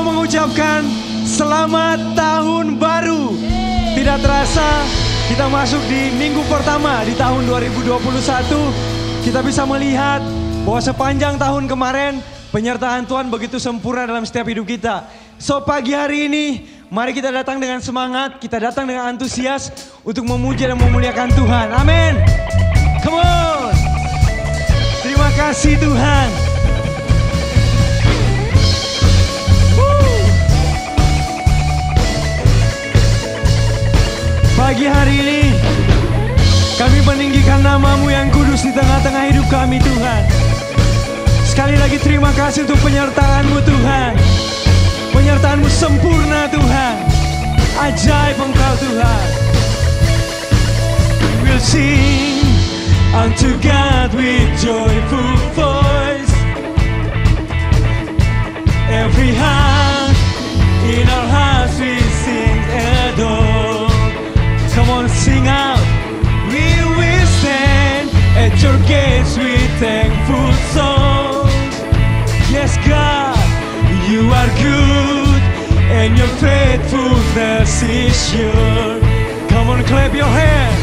mau mengucapkan selamat tahun baru. Tidak terasa kita masuk di minggu pertama di tahun 2021. Kita bisa melihat bahwa sepanjang tahun kemarin penyertaan Tuhan begitu sempurna dalam setiap hidup kita. So pagi hari ini mari kita datang dengan semangat, kita datang dengan antusias untuk memuji dan memuliakan Tuhan. Amin. Come on. Terima kasih Tuhan. Pagi hari ini kami meninggikan nama-Mu yang kudus di tengah-tengah hidup kami Tuhan. Sekali lagi terima kasih untuk penyertaan-Mu Tuhan. Penyertaan-Mu sempurna Tuhan. Ajaib Engkau Tuhan. We'll sing unto God with joyful voice. Every heart in our hearts we sing and adore. Come on, sing out. We will stand at your gates with thankful songs. Yes, God, you are good and your faithfulness is sure. Come on, clap your hands.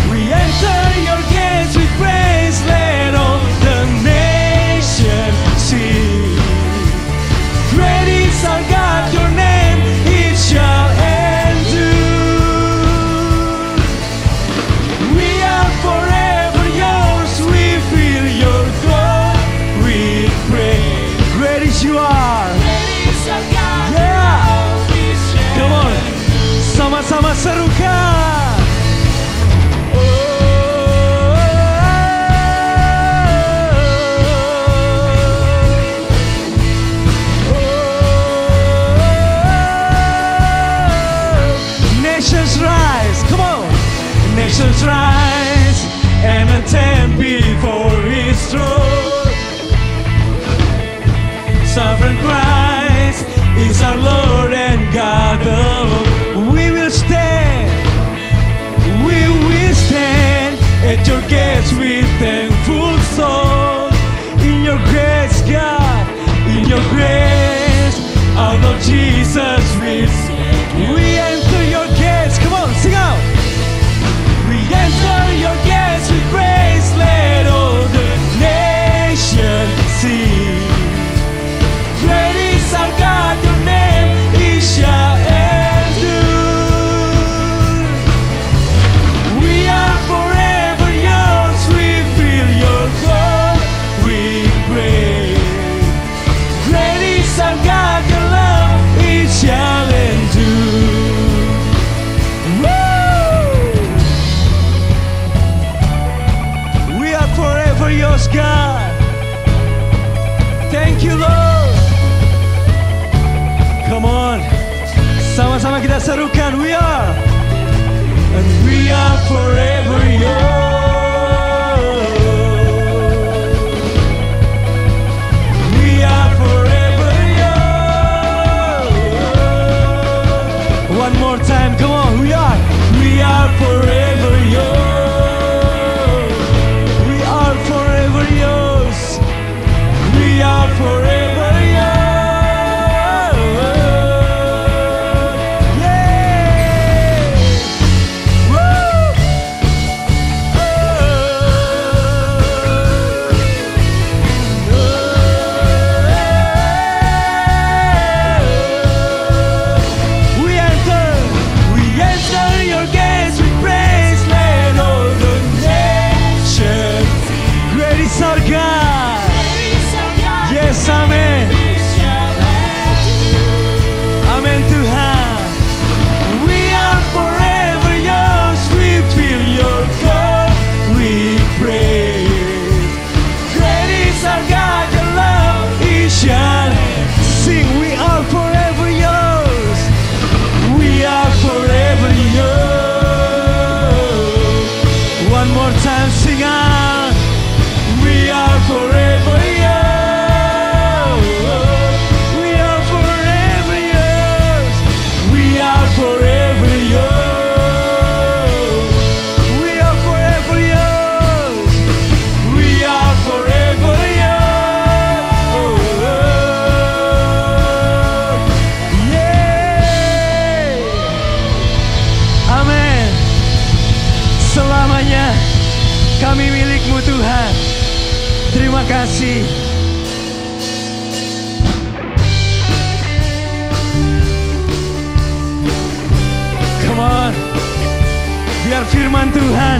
We enter your gates with praise, let all the nations see. Great is our God, your name, it shall endure. We are forever yours, we feel your glory, praise. Great is you are. Great is our God, yeah. Come on, sama-sama serukan. Nations rise, come on. Nations rise and attend before His throne. Sovereign Christ is our Lord and God alone. We will stand at your gates with thankful soul. In your grace, God, in your grace, our Lord Jesus will sing. We enter your gates, come on, sing out. We enter your gates with praise, let all the nations see. Great is our God, your name, He shall endure. We are forever yours, we feel your glory, praise. Great is our God, your love, it shall endure. Forever yours, God. Thank you, Lord. Come on, sama-sama kita serukan. We are, and we are forever yours. We are forever yours. One more time, come on. We are forever yours. We are forever yours. Yeah. Woo. We enter your gates with praise, let all the nations. Great is our God. Yes, amen. Amen Tuhan. We are forever yours, we feel your glory, praise. Great is our God, your love, He shall sing. We are forever yours. We are forever yours. One more time, sing out. We are terima kasih. Come on. Biar firman Tuhan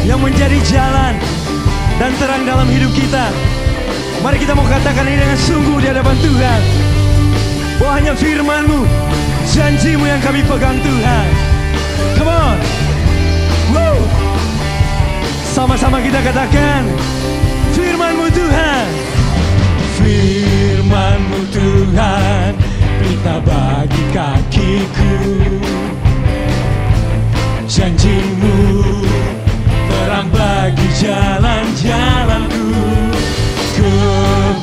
yang menjadi jalan dan terang dalam hidup kita. Mari kita mau katakan ini dengan sungguh di hadapan Tuhan, bahwa hanya firman-Mu, janji-Mu yang kami pegang Tuhan. Come on. Woo. Sama-sama kita katakan, firman-Mu Tuhan. Firman-Mu Tuhan, pelita bagi kakiku. Janji-Mu, terang bagi jalan-jalanku.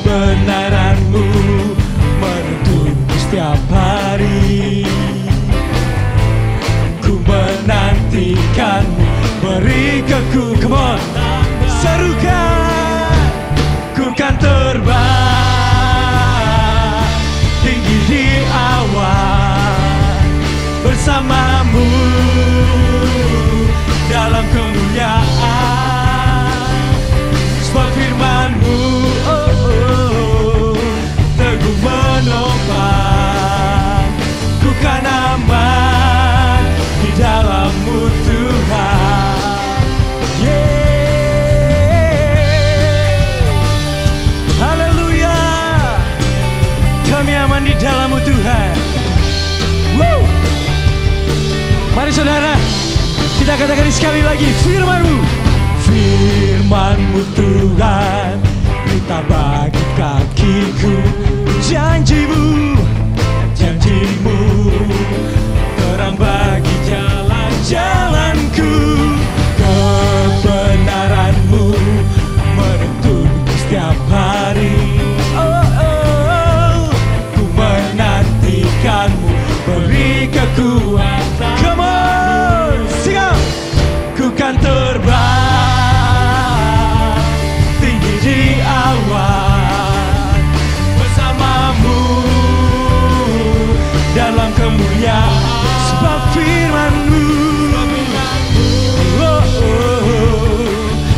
Kebenaran-Mu menuntunku setiap hari. Ku menantikan-Mu, beri keku. Come on, serukan. Ku kan terbang tinggi di awan bersama-Mu dalam kemuliaan. Sebab firman-Mu teguh menopang. Ku kan aman di dalam-Mu Tuhan. Haleluya. Kami aman di dalam-Mu Tuhan. Woo. Mari saudara, kita katakan sekali lagi, firman-Mu. Firman-Mu Tuhan, pelita bagi kakiku. Janji-Mu, janji-Mu, terang bagi jalan-jalanku. Kebenaran-Mu menuntunku setiap hari. Ku menantikan-Mu, beri kekuatan. Come on, sing out. Ku kan terbang tinggi di awan bersama-Mu dalam kemuliaan. Sebab firman-Mu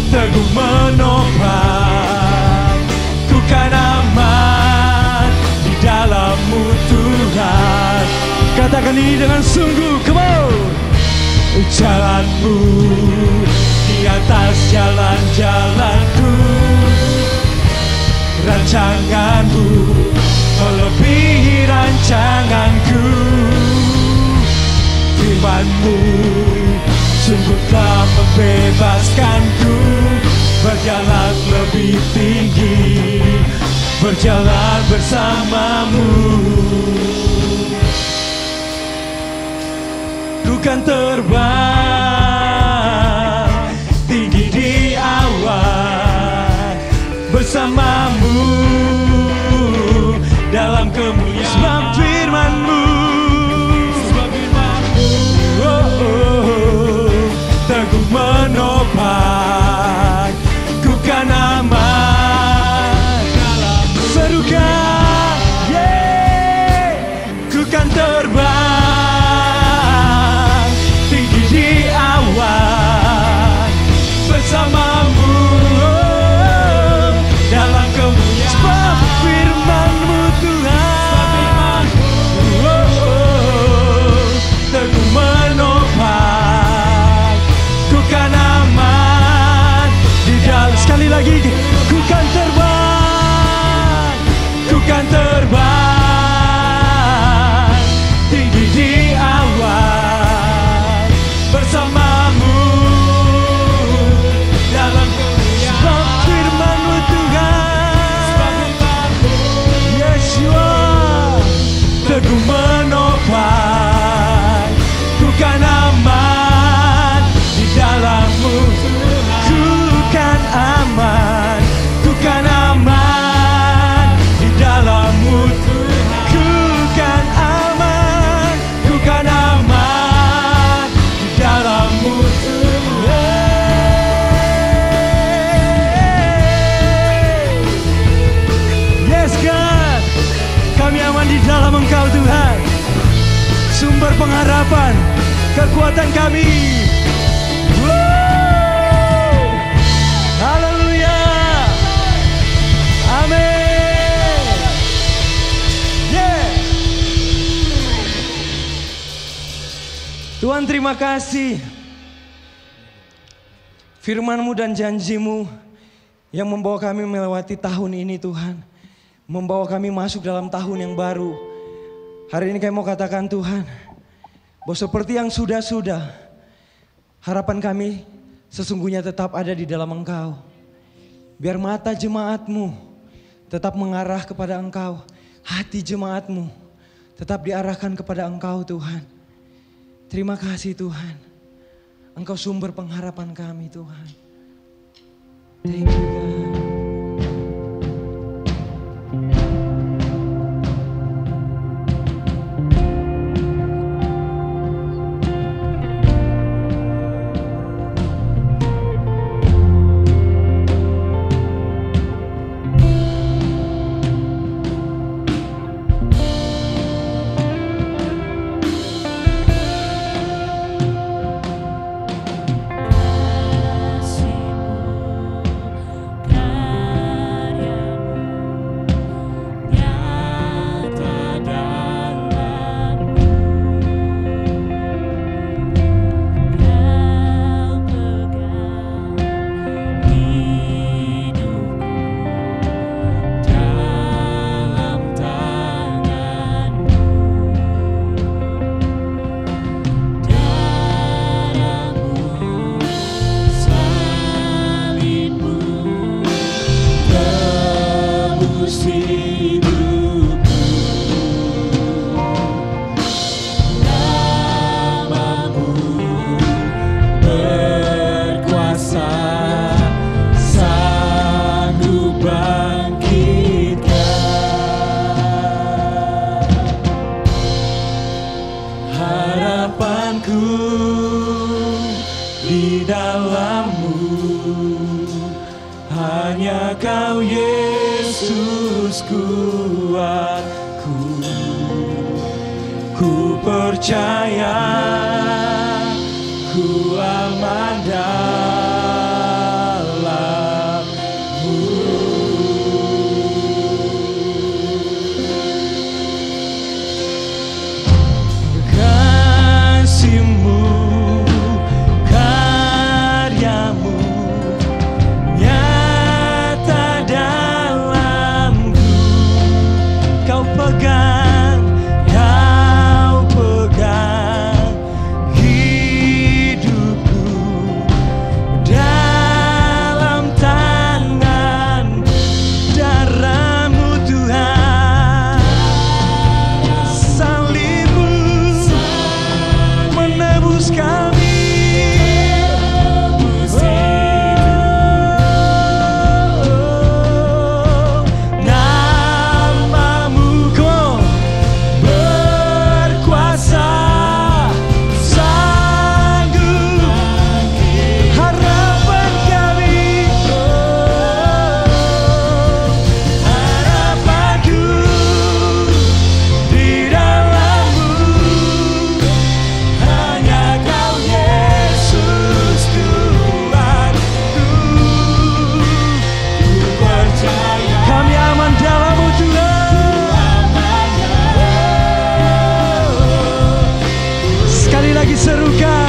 teguh menopang. Ku kan aman di dalam-Mu Tuhan. Katakan ini dengan sungguh. Come on. Jalan-Mu di atas jalan-jalanku. Rancangan-Mu melebihi rancanganku. Firman-Mu sungguh telah membebaskanku. Berjalan lebih tinggi, berjalan bersama-Mu. Ku kan terbang tinggi di awan bersama-Mu dalam kemuliaan. Sebab firman-Mu teguh menopang. Ku kan aman. Serukan, ku kan terbang tinggi di awan bersama-Mu dalam kemuliaan. Sebab firman-Mu Tuhan teguh menopang. Ku kan aman di dalam. Sekali lagi, ku kan terbang, ku kan terbang tinggi di awan bersama-Mu dalam kemuliaan. Sebab firman-Mu Tuhan, Yeshua, teguh menopang. Ku kan aman di dalam-Mu. Ku kan aman, ku kan aman di dalam-Mu. Ku kan aman, ku kan aman di dalam-Mu. Yes God, kami aman di dalam Engkau Tuhan, sumber pengharapan, kekuatan kami. Haleluya. Tuhan, terima kasih. Firman-Mu dan janji-Mu yang membawa kami melewati tahun ini Tuhan. Membawa kami masuk dalam tahun yang baru. Hari ini kami mau katakan Tuhan, bahwa seperti yang sudah-sudah, harapan kami sesungguhnya tetap ada di dalam Engkau. Biar mata jemaat-Mu tetap mengarah kepada Engkau. Hati jemaat-Mu tetap diarahkan kepada Engkau Tuhan. Terima kasih Tuhan. Engkau sumber pengharapan kami Tuhan. Thank you God.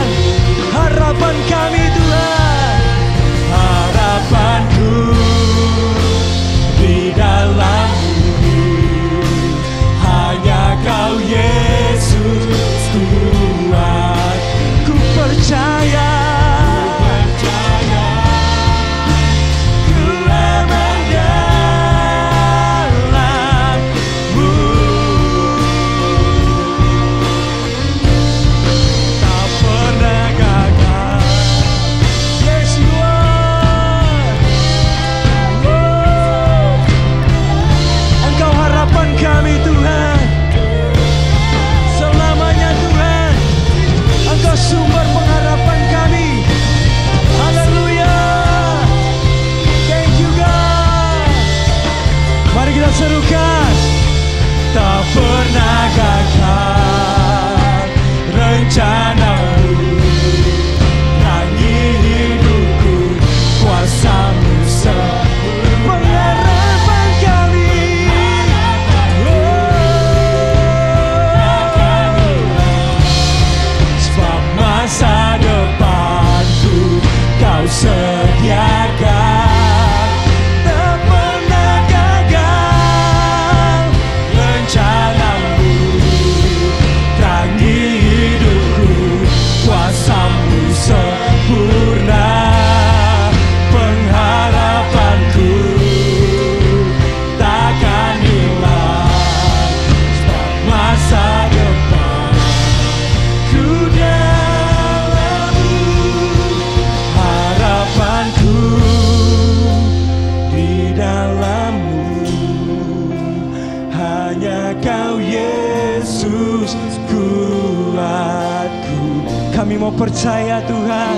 Kami mau percaya Tuhan.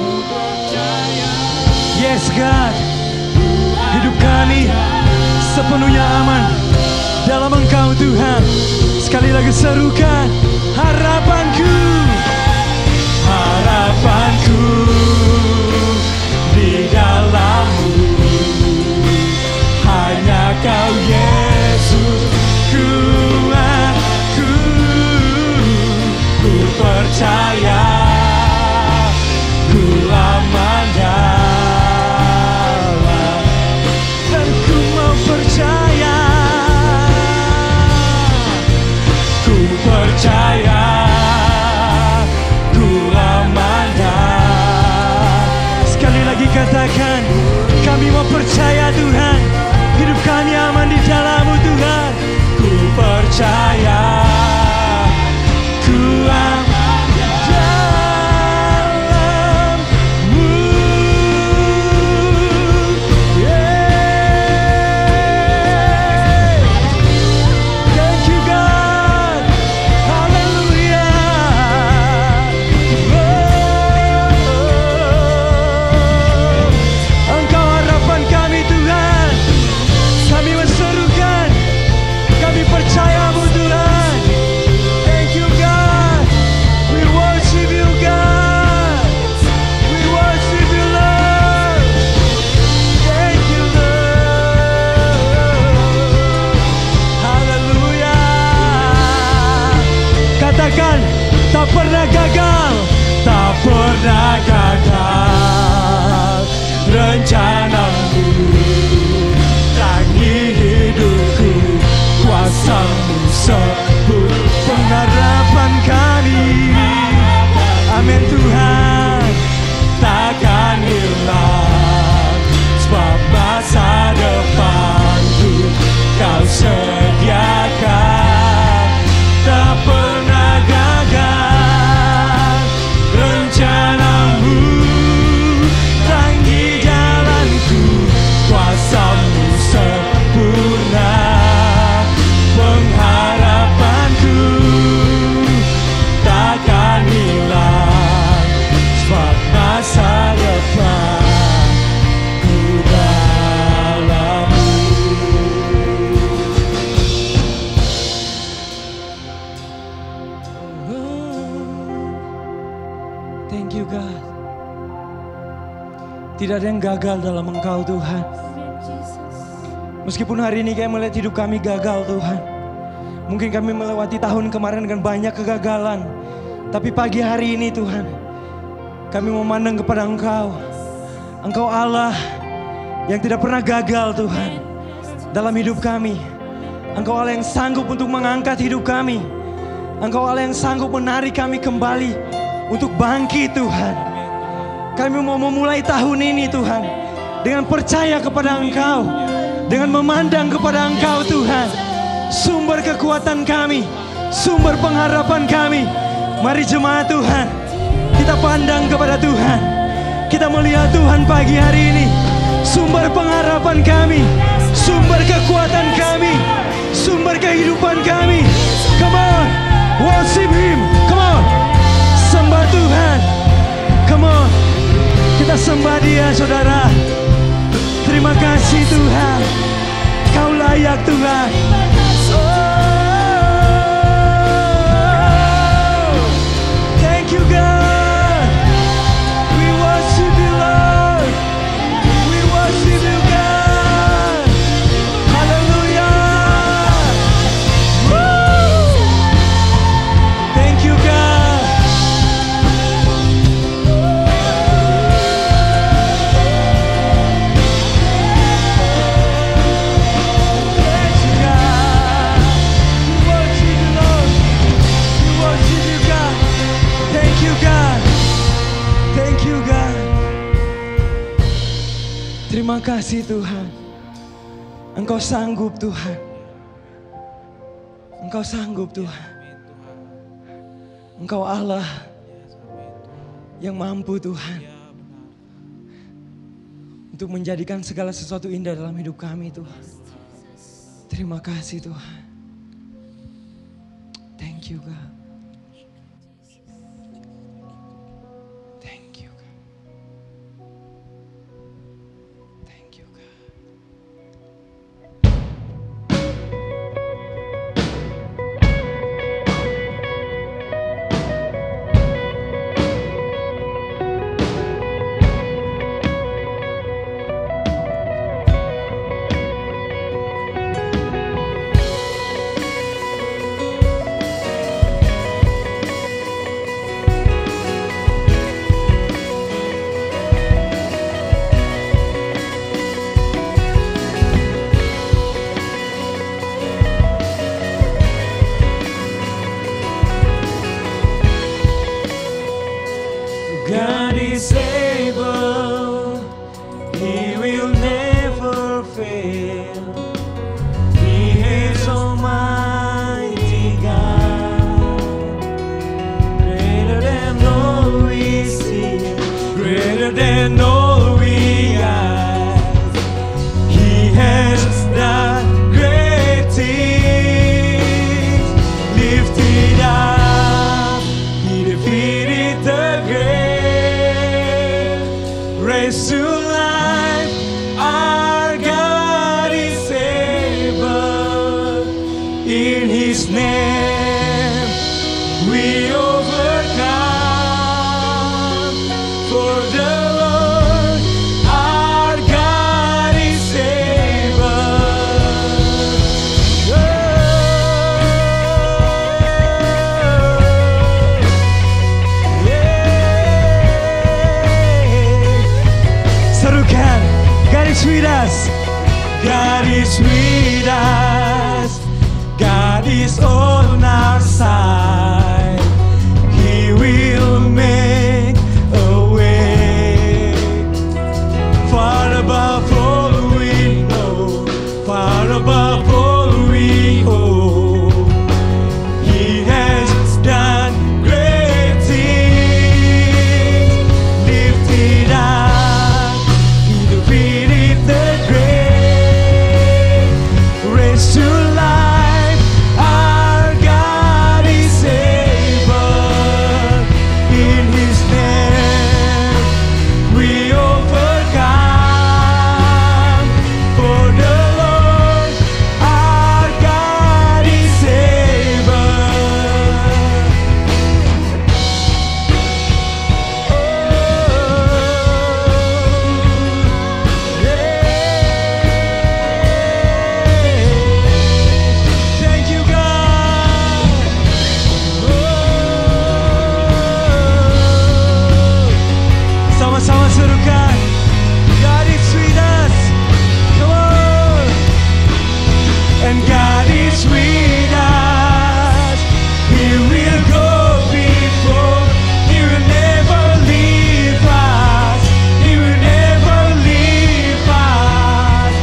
Yes God, hidup kami sepenuhnya aman dalam Engkau Tuhan. Sekali lagi serukan, harapanku, harapanku di dalam-Mu. Hanya Kau Yesus, kuatku, ku percaya, ku aman dalam, dan ku mau percaya, ku percaya, ku aman dalam. Sekali lagi katakan, kami mau percaya Tuhan, hidup kami aman di dalam-Mu Tuhan. Ku percaya, ku aman dalam-Mu. Yeah. Thank you God, haleluya. Engkau harapan kami Tuhan. Kami menserukan, kami percaya-Mu Tuhan. Thank you God, we worship you God, we worship you Lord. Thank you Lord, haleluya. Katakan, tak pernah gagal, tak pernah gagal rencana-Mu. Rangi hidupku, kuasa-Mu sebut pengharapan kami. Amin Tuhan, takkan hilang, sebab masa depanku Kau sediakan. Tak pernah gagal rencana-Mu. Rangi jalanku, kuasa-Mu sempurna. Pengharapanku takkan hilang, sebab masa depanku dalam-Mu. Thank you God. Tidak ada yang gagal dalam Engkau Tuhan. Meskipun hari ini kami melihat hidup kami gagal Tuhan. Mungkin kami melewati tahun kemarin dengan banyak kegagalan. Tapi pagi hari ini Tuhan, kami memandang kepada Engkau. Engkau Allah yang tidak pernah gagal Tuhan dalam hidup kami. Engkau Allah yang sanggup untuk mengangkat hidup kami. Engkau Allah yang sanggup menarik kami kembali untuk bangkit Tuhan. Kami mau memulai tahun ini Tuhan dengan percaya kepada Engkau, dengan memandang kepada Engkau Tuhan, sumber kekuatan kami, sumber pengharapan kami. Mari jemaat Tuhan, kita pandang kepada Tuhan. Kita melihat Tuhan pagi hari ini, sumber pengharapan kami, sumber kekuatan kami, sumber kehidupan kami. Come on, worship Him. Come on, sembah Tuhan. Come on, kita sembah Dia saudara. Terima kasih Tuhan, Kau layak Tuhan. Thank you God, we worship you Lord, we worship you God. Hallelujah. Woo. Thank you God. Terima kasih Tuhan. Engkau sanggup Tuhan. Engkau sanggup Tuhan. Engkau Allah yang mampu Tuhan untuk menjadikan segala sesuatu indah dalam hidup kami Tuhan. Terima kasih Tuhan. Thank you God. He is Almighty God, greater than all we see, greater than all we ask. He has done great things. Lifted up, He defeated the grave, raised to life. Our God is able. In His name we overcome. For the Lord our God is able. Serukan, God is with us. God is with us. God is on our side. He will make a way. Far above all we know, far above all we hope. He has done great things. Lifted up, He defeated the grave, raised to life. Our God is able. In His name we overcome. For the Lord our God is able. Thank you, God. Sama-sama serukan, God is with us. Come on. And God is with us. He will go before. He will never leave us. He will never leave us.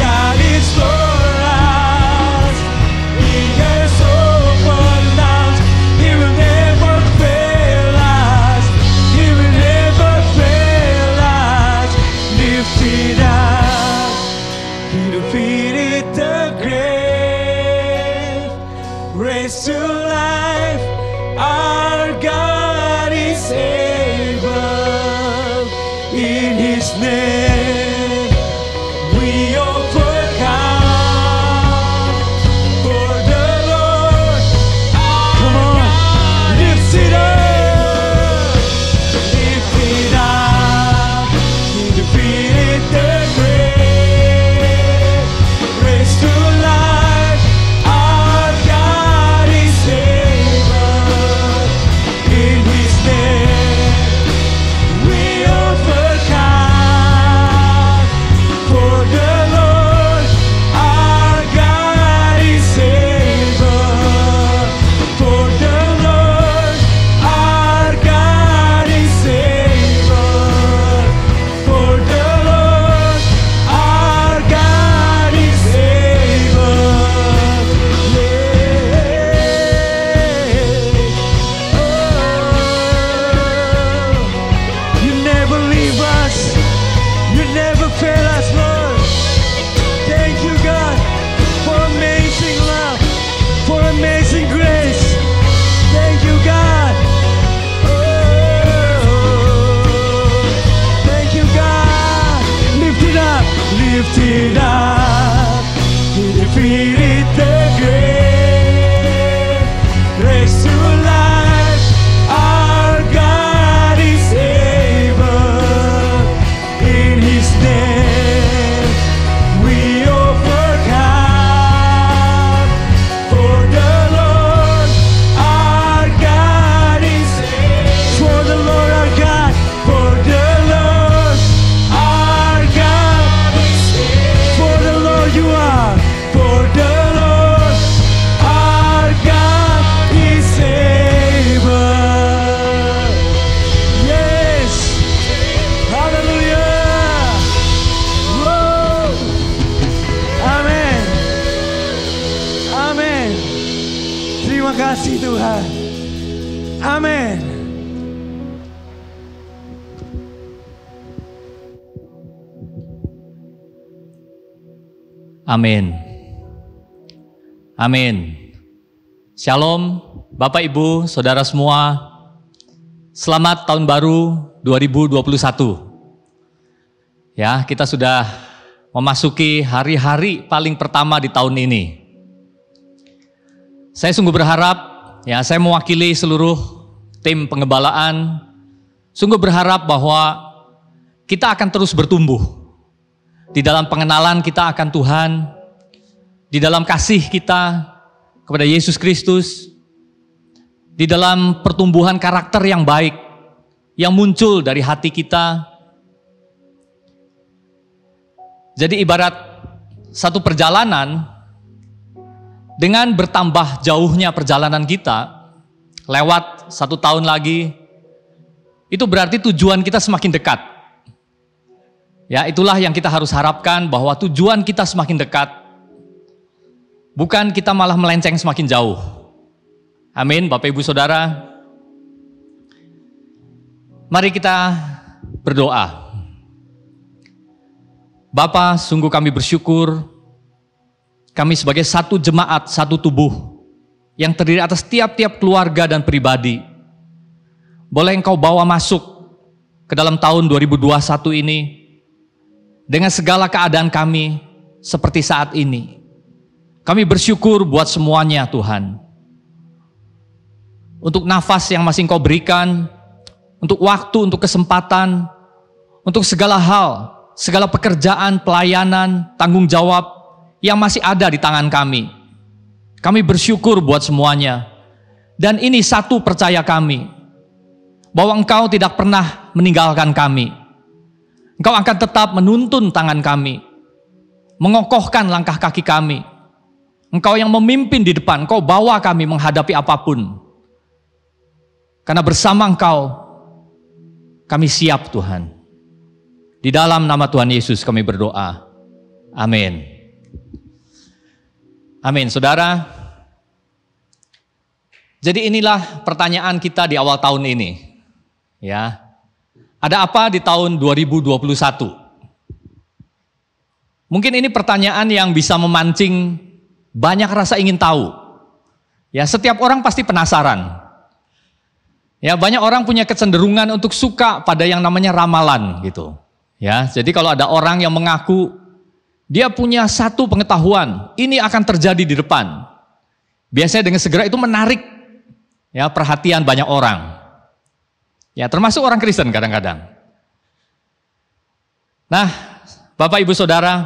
God is for us. He has opened us. He will never fail us. He will never fail us. Lifted up, He defeated the grave, raised to life. Our God is able. In His name we overcome. For the Lord, come on, lift it up, lift it up. He defeated the grave, raised to life. Our God is able. kasih Tuhan. Amin. Amin. Amin. Shalom, Bapak Ibu, Saudara semua. Selamat tahun baru 2021. Ya, kita sudah memasuki hari-hari paling pertama di tahun ini. Saya sungguh berharap, ya, saya mewakili seluruh tim pengembalaan, sungguh berharap bahwa kita akan terus bertumbuh di dalam pengenalan kita akan Tuhan, di dalam kasih kita kepada Yesus Kristus, di dalam pertumbuhan karakter yang baik yang muncul dari hati kita. Jadi ibarat satu perjalanan, dengan bertambah jauhnya perjalanan kita, lewat 1 tahun lagi, itu berarti tujuan kita semakin dekat. Ya, itulah yang kita harus harapkan, bahwa tujuan kita semakin dekat, bukan kita malah melenceng semakin jauh. Amin, Bapak Ibu Saudara. Mari kita berdoa. Bapa, sungguh kami bersyukur, kami sebagai satu jemaat, satu tubuh, yang terdiri atas tiap-tiap keluarga dan pribadi, boleh Engkau bawa masuk ke dalam tahun 2021 ini, dengan segala keadaan kami, seperti saat ini. Kami bersyukur buat semuanya Tuhan. Untuk nafas yang masih Engkau berikan, untuk waktu, untuk kesempatan, untuk segala hal, segala pekerjaan, pelayanan, tanggung jawab yang masih ada di tangan kami. Kami bersyukur buat semuanya. Dan ini satu percaya kami, bahwa Engkau tidak pernah meninggalkan kami. Engkau akan tetap menuntun tangan kami, mengokohkan langkah kaki kami. Engkau yang memimpin di depan, Engkau bawa kami menghadapi apapun. Karena bersama Engkau, kami siap Tuhan. Di dalam nama Tuhan Yesus kami berdoa. Amin. Amin, saudara. Jadi inilah pertanyaan kita di awal tahun ini. Ya. Ada apa di tahun 2021? Mungkin ini pertanyaan yang bisa memancing banyak rasa ingin tahu. Ya, setiap orang pasti penasaran. Ya, banyak orang punya kecenderungan untuk suka pada yang namanya ramalan gitu. Ya, jadi kalau ada orang yang mengaku dia punya satu pengetahuan, ini akan terjadi di depan. Biasanya dengan segera itu menarik ya perhatian banyak orang. Ya, termasuk orang Kristen kadang-kadang. Nah, Bapak Ibu Saudara,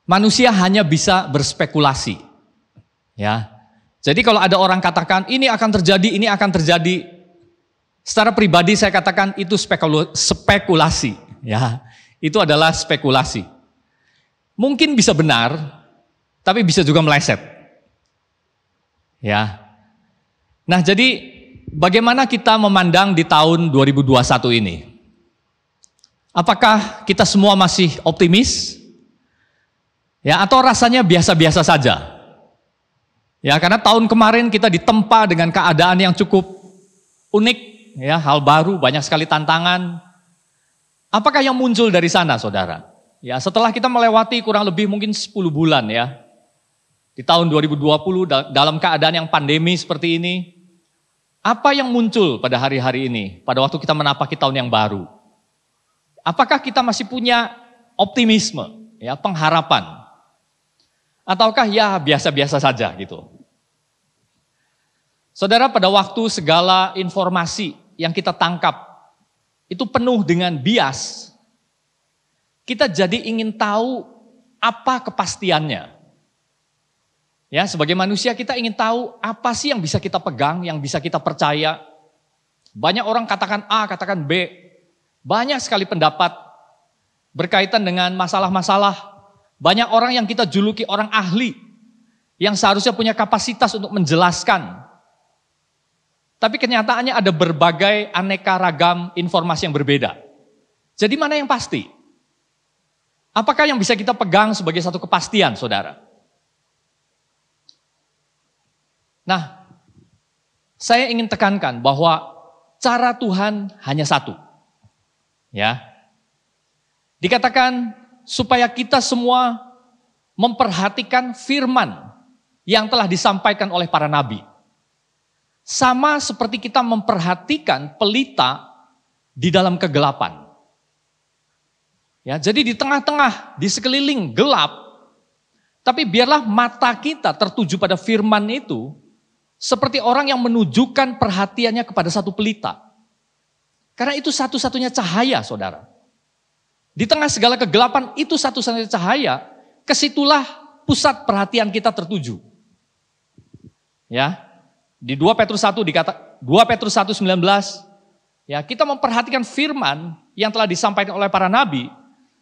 manusia hanya bisa berspekulasi. Ya. Jadi kalau ada orang katakan ini akan terjadi, ini akan terjadi, secara pribadi saya katakan itu spekulasi, ya. Itu adalah spekulasi. Mungkin bisa benar, tapi bisa juga meleset. Ya. Nah, jadi bagaimana kita memandang di tahun 2021 ini? Apakah kita semua masih optimis? Ya, atau rasanya biasa-biasa saja? Ya, karena tahun kemarin kita ditempa dengan keadaan yang cukup unik. Ya, hal baru, banyak sekali tantangan. Apakah yang muncul dari sana, saudara? Ya, setelah kita melewati kurang lebih mungkin 10 bulan ya, di tahun 2020 dalam keadaan yang pandemi seperti ini, apa yang muncul pada hari-hari ini, pada waktu kita menapaki tahun yang baru? Apakah kita masih punya optimisme, ya, pengharapan? Ataukah ya biasa-biasa saja gitu? Saudara, pada waktu segala informasi yang kita tangkap itu penuh dengan bias, kita jadi ingin tahu apa kepastiannya. Ya, sebagai manusia kita ingin tahu apa sih yang bisa kita pegang, yang bisa kita percaya. Banyak orang katakan A, katakan B. Banyak sekali pendapat berkaitan dengan masalah-masalah. Banyak orang yang kita juluki orang ahli, yang seharusnya punya kapasitas untuk menjelaskan. Tapi kenyataannya ada berbagai aneka ragam informasi yang berbeda. Jadi mana yang pasti? Apakah yang bisa kita pegang sebagai satu kepastian, saudara? Nah, saya ingin tekankan bahwa cara Tuhan hanya satu. Ya. Dikatakan supaya kita semua memperhatikan firman yang telah disampaikan oleh para nabi. Sama seperti kita memperhatikan pelita di dalam kegelapan. Ya, jadi di tengah-tengah, di sekeliling gelap, tapi biarlah mata kita tertuju pada firman itu, seperti orang yang menunjukkan perhatiannya kepada satu pelita. Karena itu satu-satunya cahaya, saudara. Di tengah segala kegelapan, itu satu-satunya cahaya, kesitulah pusat perhatian kita tertuju. Ya, di 2 Petrus 1 2 Petrus 1:19, ya, kita memperhatikan firman yang telah disampaikan oleh para nabi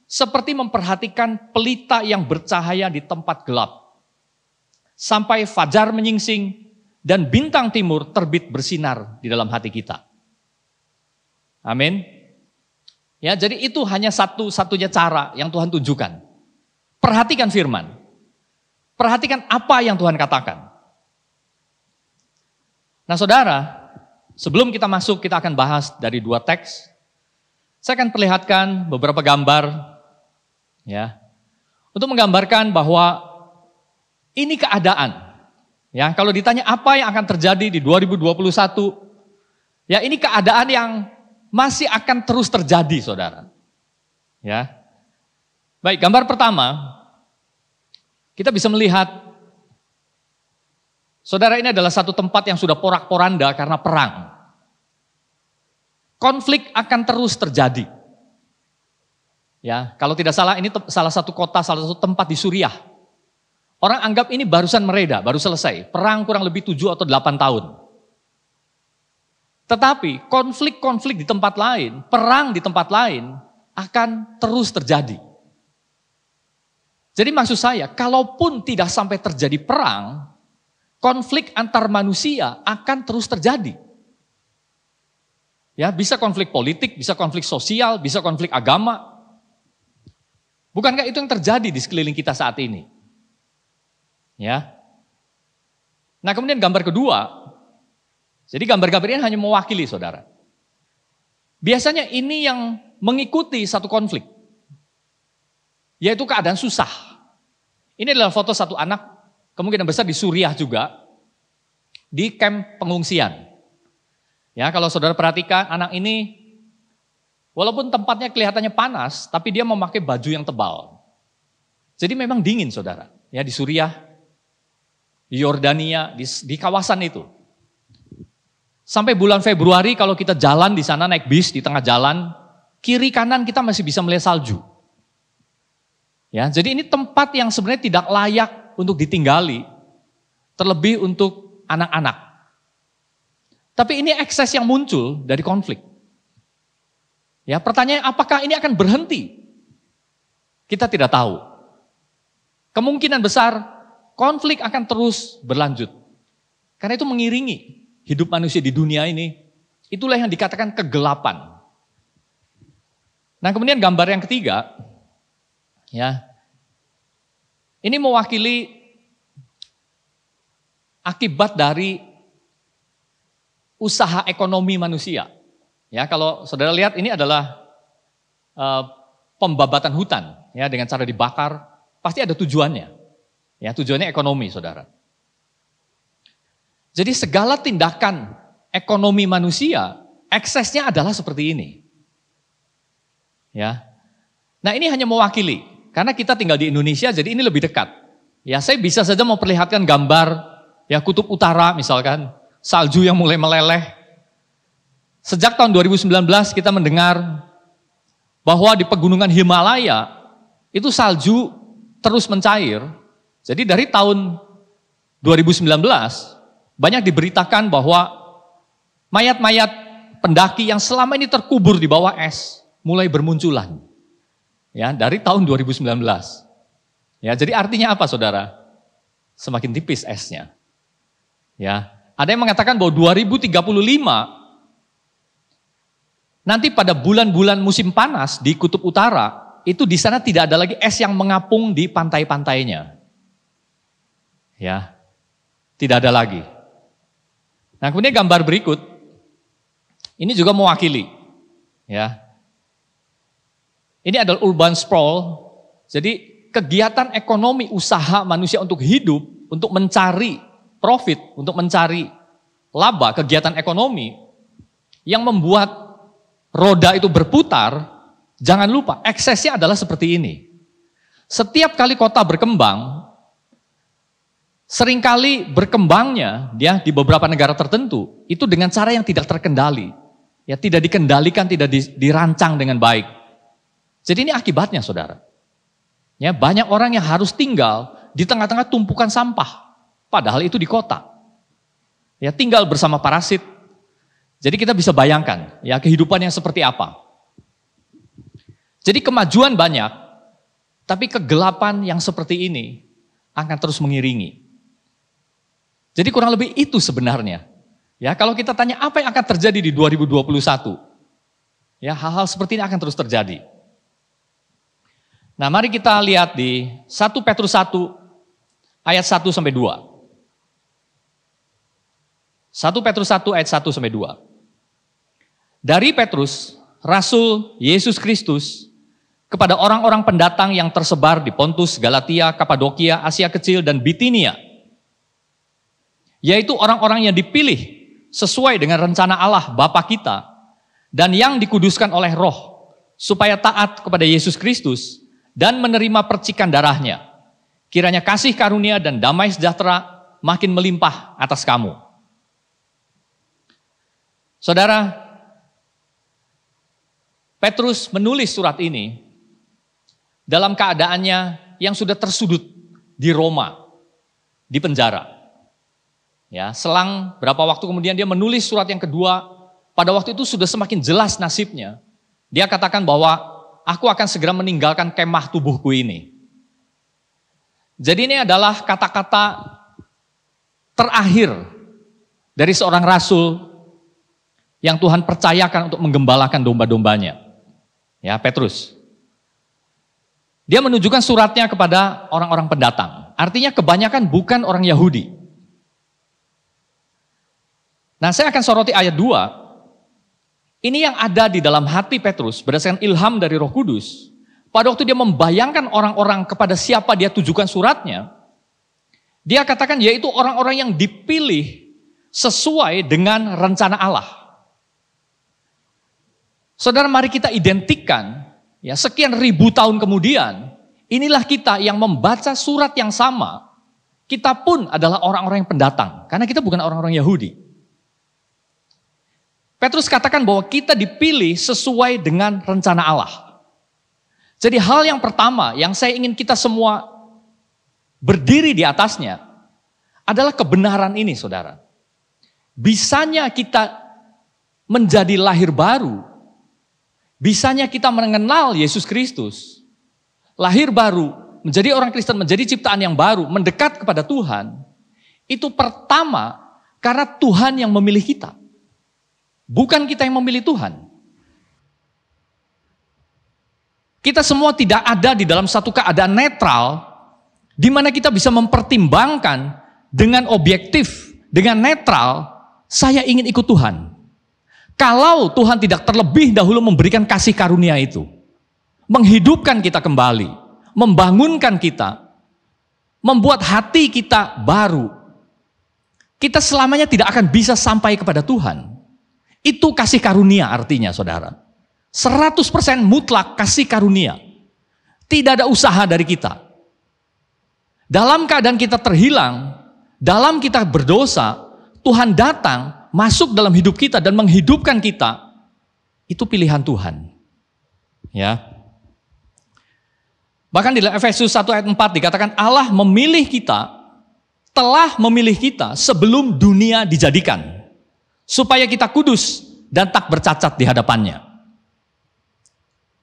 seperti memperhatikan pelita yang bercahaya di tempat gelap. Sampai fajar menyingsing dan bintang timur terbit bersinar di dalam hati kita. Amin. Ya, jadi itu hanya satu-satunya cara yang Tuhan tunjukkan. Perhatikan firman. Perhatikan apa yang Tuhan katakan. Nah, saudara, sebelum kita masuk, kita akan bahas dari 2 teks. Saya akan perlihatkan beberapa gambar, ya, untuk menggambarkan bahwa ini keadaan. Ya, kalau ditanya apa yang akan terjadi di 2021, ya ini keadaan yang masih akan terus terjadi, saudara. Ya, baik, gambar pertama, kita bisa melihat, saudara, ini adalah satu tempat yang sudah porak-poranda karena perang. Konflik akan terus terjadi. Ya, kalau tidak salah ini salah satu kota, salah satu tempat di Suriah. Orang anggap ini barusan mereda, baru selesai. Perang kurang lebih 7 atau 8 tahun. Tetapi konflik-konflik di tempat lain, perang di tempat lain akan terus terjadi. Jadi maksud saya, kalaupun tidak sampai terjadi perang, konflik antar manusia akan terus terjadi. Ya, bisa konflik politik, bisa konflik sosial, bisa konflik agama. Bukankah itu yang terjadi di sekeliling kita saat ini? Ya. Nah, kemudian gambar kedua. Jadi gambar-gambar ini hanya mewakili, saudara. Biasanya ini yang mengikuti satu konflik. Yaitu keadaan susah. Ini adalah foto satu anak, kemungkinan besar di Suriah juga, di kamp pengungsian. Ya, kalau saudara perhatikan anak ini, walaupun tempatnya kelihatannya panas, tapi dia memakai baju yang tebal. Jadi memang dingin, saudara. Ya, di Suriah, di Yordania, di kawasan itu. Sampai bulan Februari kalau kita jalan di sana naik bis di tengah jalan, kiri kanan kita masih bisa melihat salju. Ya, jadi ini tempat yang sebenarnya tidak layak untuk ditinggali, terlebih untuk anak-anak. Tapi ini ekses yang muncul dari konflik. Ya, pertanyaan apakah ini akan berhenti? Kita tidak tahu. Kemungkinan besar konflik akan terus berlanjut. Karena itu mengiringi hidup manusia di dunia ini. Itulah yang dikatakan kegelapan. Nah, kemudian gambar yang ketiga, ya, ini mewakili akibat dari usaha ekonomi manusia. Ya, kalau saudara lihat ini adalah pembabatan hutan, ya, dengan cara dibakar, pasti ada tujuannya. Ya, tujuannya ekonomi, saudara. Jadi segala tindakan ekonomi manusia, eksesnya adalah seperti ini. Ya. Nah, ini hanya mewakili, karena kita tinggal di Indonesia, jadi ini lebih dekat. Ya, saya bisa saja memperlihatkan gambar, ya, kutub utara misalkan, salju yang mulai meleleh. Sejak tahun 2019 kita mendengar bahwa di pegunungan Himalaya itu salju terus mencair. Jadi dari tahun 2019 banyak diberitakan bahwa mayat-mayat pendaki yang selama ini terkubur di bawah es mulai bermunculan. Ya, dari tahun 2019. Ya, jadi artinya apa, saudara? Semakin tipis esnya. Ya. Ada yang mengatakan bahwa 2035 nanti pada bulan-bulan musim panas di kutub utara, itu di sana tidak ada lagi es yang mengapung di pantai-pantainya. Ya. Tidak ada lagi. Nah, kemudian gambar berikut ini juga mewakili, ya. Ini adalah urban sprawl. Jadi kegiatan ekonomi usaha manusia untuk hidup, untuk mencari profit, untuk mencari laba, kegiatan ekonomi yang membuat roda itu berputar. Jangan lupa eksesnya adalah seperti ini. Setiap kali kota berkembang, seringkali berkembangnya dia di beberapa negara tertentu itu dengan cara yang tidak terkendali, ya, tidak dikendalikan, tidak dirancang dengan baik. Jadi ini akibatnya, saudara. Ya, banyak orang yang harus tinggal di tengah-tengah tumpukan sampah, padahal itu di kota. Ya, tinggal bersama parasit. Jadi kita bisa bayangkan, ya, kehidupan yang seperti apa. Jadi kemajuan banyak, tapi kegelapan yang seperti ini akan terus mengiringi. Jadi kurang lebih itu sebenarnya. Ya, kalau kita tanya apa yang akan terjadi di 2021, ya, hal-hal seperti ini akan terus terjadi. Nah, mari kita lihat di 1 Petrus 1 ayat 1 sampai 2. 1 Petrus 1 ayat 1 sampai 2. Dari Petrus, Rasul Yesus Kristus, kepada orang-orang pendatang yang tersebar di Pontus, Galatia, Kapadokia, Asia Kecil, dan Bitinia, yaitu orang-orang yang dipilih sesuai dengan rencana Allah Bapa kita, dan yang dikuduskan oleh Roh, supaya taat kepada Yesus Kristus, dan menerima percikan darahnya. Kiranya kasih karunia dan damai sejahtera makin melimpah atas kamu. Saudara, Petrus menulis surat ini dalam keadaannya yang sudah tersudut di Roma, di penjara. Ya, selang berapa waktu kemudian dia menulis surat yang kedua, pada waktu itu sudah semakin jelas nasibnya. Dia katakan bahwa aku akan segera meninggalkan kemah tubuhku ini. Jadi ini adalah kata-kata terakhir dari seorang rasul yang Tuhan percayakan untuk menggembalakan domba-dombanya. Ya, Petrus. Dia menunjukkan suratnya kepada orang-orang pendatang. Artinya kebanyakan bukan orang Yahudi. Nah, saya akan soroti ayat 2. Ini yang ada di dalam hati Petrus berdasarkan ilham dari Roh Kudus. Pada waktu dia membayangkan orang-orang kepada siapa dia tujukan suratnya, dia katakan yaitu orang-orang yang dipilih sesuai dengan rencana Allah. Saudara, mari kita identikan, ya, sekian ribu tahun kemudian, inilah kita yang membaca surat yang sama. Kita pun adalah orang-orang yang pendatang, karena kita bukan orang-orang Yahudi. Petrus katakan bahwa kita dipilih sesuai dengan rencana Allah. Jadi hal yang pertama yang saya ingin kita semua berdiri di atasnya adalah kebenaran ini, saudara. Bisanya kita menjadi lahir baru, bisanya kita mengenal Yesus Kristus, lahir baru, menjadi orang Kristen, menjadi ciptaan yang baru, mendekat kepada Tuhan, itu pertama karena Tuhan yang memilih kita. Bukan kita yang memilih Tuhan. Kita semua tidak ada di dalam satu keadaan netral, di mana kita bisa mempertimbangkan dengan objektif, dengan netral, saya ingin ikut Tuhan. Kalau Tuhan tidak terlebih dahulu memberikan kasih karunia itu, menghidupkan kita kembali, membangunkan kita, membuat hati kita baru, kita selamanya tidak akan bisa sampai kepada Tuhan. Itu kasih karunia artinya, saudara. 100% mutlak kasih karunia. Tidak ada usaha dari kita. Dalam keadaan kita terhilang, dalam kita berdosa, Tuhan datang, masuk dalam hidup kita dan menghidupkan kita. Itu pilihan Tuhan. Ya. Bahkan di dalam Efesus 1 ayat 4 dikatakan Allah memilih kita, telah memilih kita sebelum dunia dijadikan. Supaya kita kudus dan tak bercacat di hadapannya.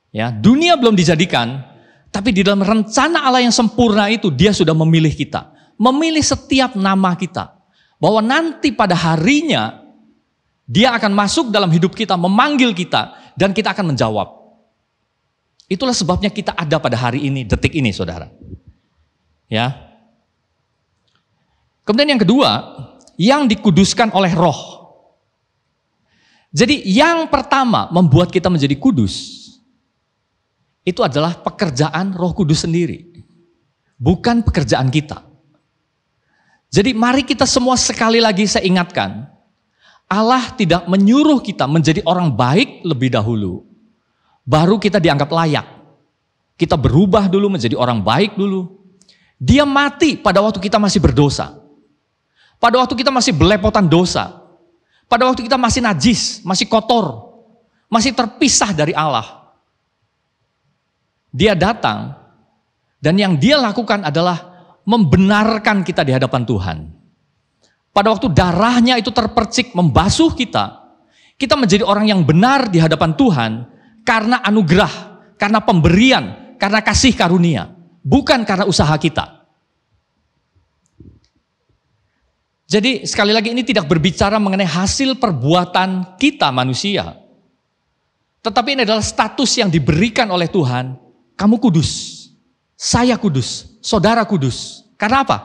Ya, dunia belum dijadikan, tapi di dalam rencana Allah yang sempurna itu dia sudah memilih kita. Memilih setiap nama kita. Bahwa nanti pada harinya dia akan masuk dalam hidup kita, memanggil kita, dan kita akan menjawab. Itulah sebabnya kita ada pada hari ini, detik ini, saudara. Ya. Kemudian yang kedua, yang dikuduskan oleh Roh. Jadi yang pertama membuat kita menjadi kudus, itu adalah pekerjaan Roh Kudus sendiri, bukan pekerjaan kita. Jadi mari kita semua sekali lagi saya ingatkan, Allah tidak menyuruh kita menjadi orang baik lebih dahulu, baru kita dianggap layak. Kita berubah dulu menjadi orang baik dulu. Dia mati pada waktu kita masih berdosa, pada waktu kita masih belepotan dosa, pada waktu kita masih najis, masih kotor, masih terpisah dari Allah. Dia datang dan yang dia lakukan adalah membenarkan kita di hadapan Tuhan. Pada waktu darahnya itu terpercik membasuh kita, kita menjadi orang yang benar di hadapan Tuhan karena anugerah, karena pemberian, karena kasih karunia, bukan karena usaha kita. Jadi sekali lagi ini tidak berbicara mengenai hasil perbuatan kita manusia. Tetapi ini adalah status yang diberikan oleh Tuhan. Kamu kudus, saya kudus, saudara kudus. Karena apa?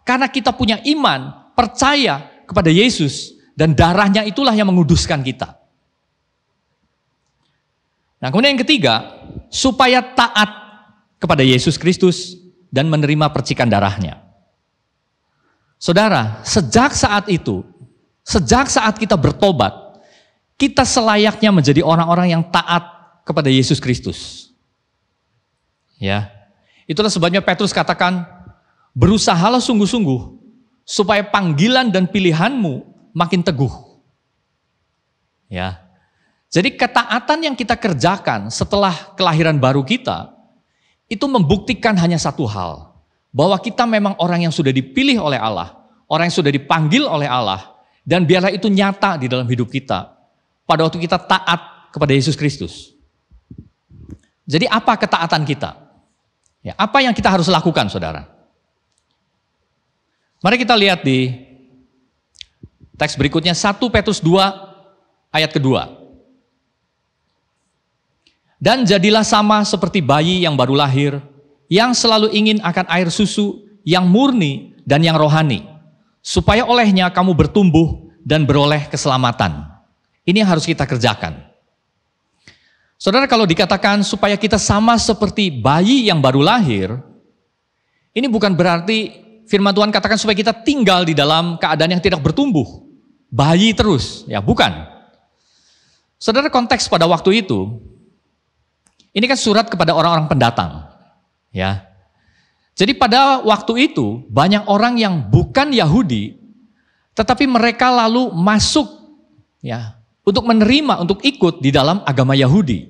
Karena kita punya iman, percaya kepada Yesus, dan darahnya itulah yang menguduskan kita. Nah kemudian yang ketiga, supaya taat kepada Yesus Kristus dan menerima percikan darahnya. Saudara, sejak saat itu, sejak saat kita bertobat, kita selayaknya menjadi orang-orang yang taat kepada Yesus Kristus. Ya, itulah sebabnya Petrus katakan, berusahalah sungguh-sungguh supaya panggilan dan pilihanmu makin teguh. Ya, jadi ketaatan yang kita kerjakan setelah kelahiran baru kita, itu membuktikan hanya satu hal, bahwa kita memang orang yang sudah dipilih oleh Allah, orang yang sudah dipanggil oleh Allah, dan biarlah itu nyata di dalam hidup kita, pada waktu kita taat kepada Yesus Kristus. Jadi apa ketaatan kita? Ya, apa yang kita harus lakukan, saudara? Mari kita lihat di teks berikutnya, 1 Petrus 2 ayat kedua. Dan jadilah sama seperti bayi yang baru lahir, yang selalu ingin akan air susu yang murni dan yang rohani, supaya olehnya kamu bertumbuh dan beroleh keselamatan. Ini yang harus kita kerjakan. Saudara, kalau dikatakan supaya kita sama seperti bayi yang baru lahir, ini bukan berarti firman Tuhan katakan supaya kita tinggal di dalam keadaan yang tidak bertumbuh, bayi terus, ya bukan. Saudara, konteks pada waktu itu, ini kan surat kepada orang-orang pendatang, ya. Jadi pada waktu itu banyak orang yang bukan Yahudi, tetapi mereka lalu masuk, ya, untuk menerima, untuk ikut di dalam agama Yahudi,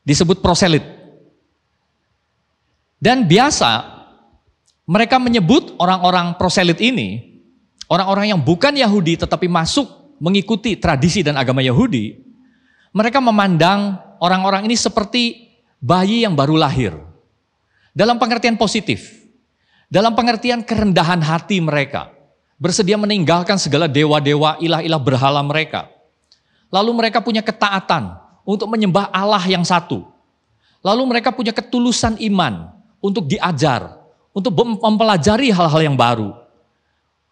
disebut proselit. Dan biasa mereka menyebut orang-orang proselit ini, orang-orang yang bukan Yahudi tetapi masuk mengikuti tradisi dan agama Yahudi, mereka memandang orang-orang ini seperti bayi yang baru lahir. Dalam pengertian positif, dalam pengertian kerendahan hati mereka, bersedia meninggalkan segala dewa-dewa, ilah-ilah berhala mereka. Lalu mereka punya ketaatan untuk menyembah Allah yang satu. Lalu mereka punya ketulusan iman untuk diajar, untuk mempelajari hal-hal yang baru.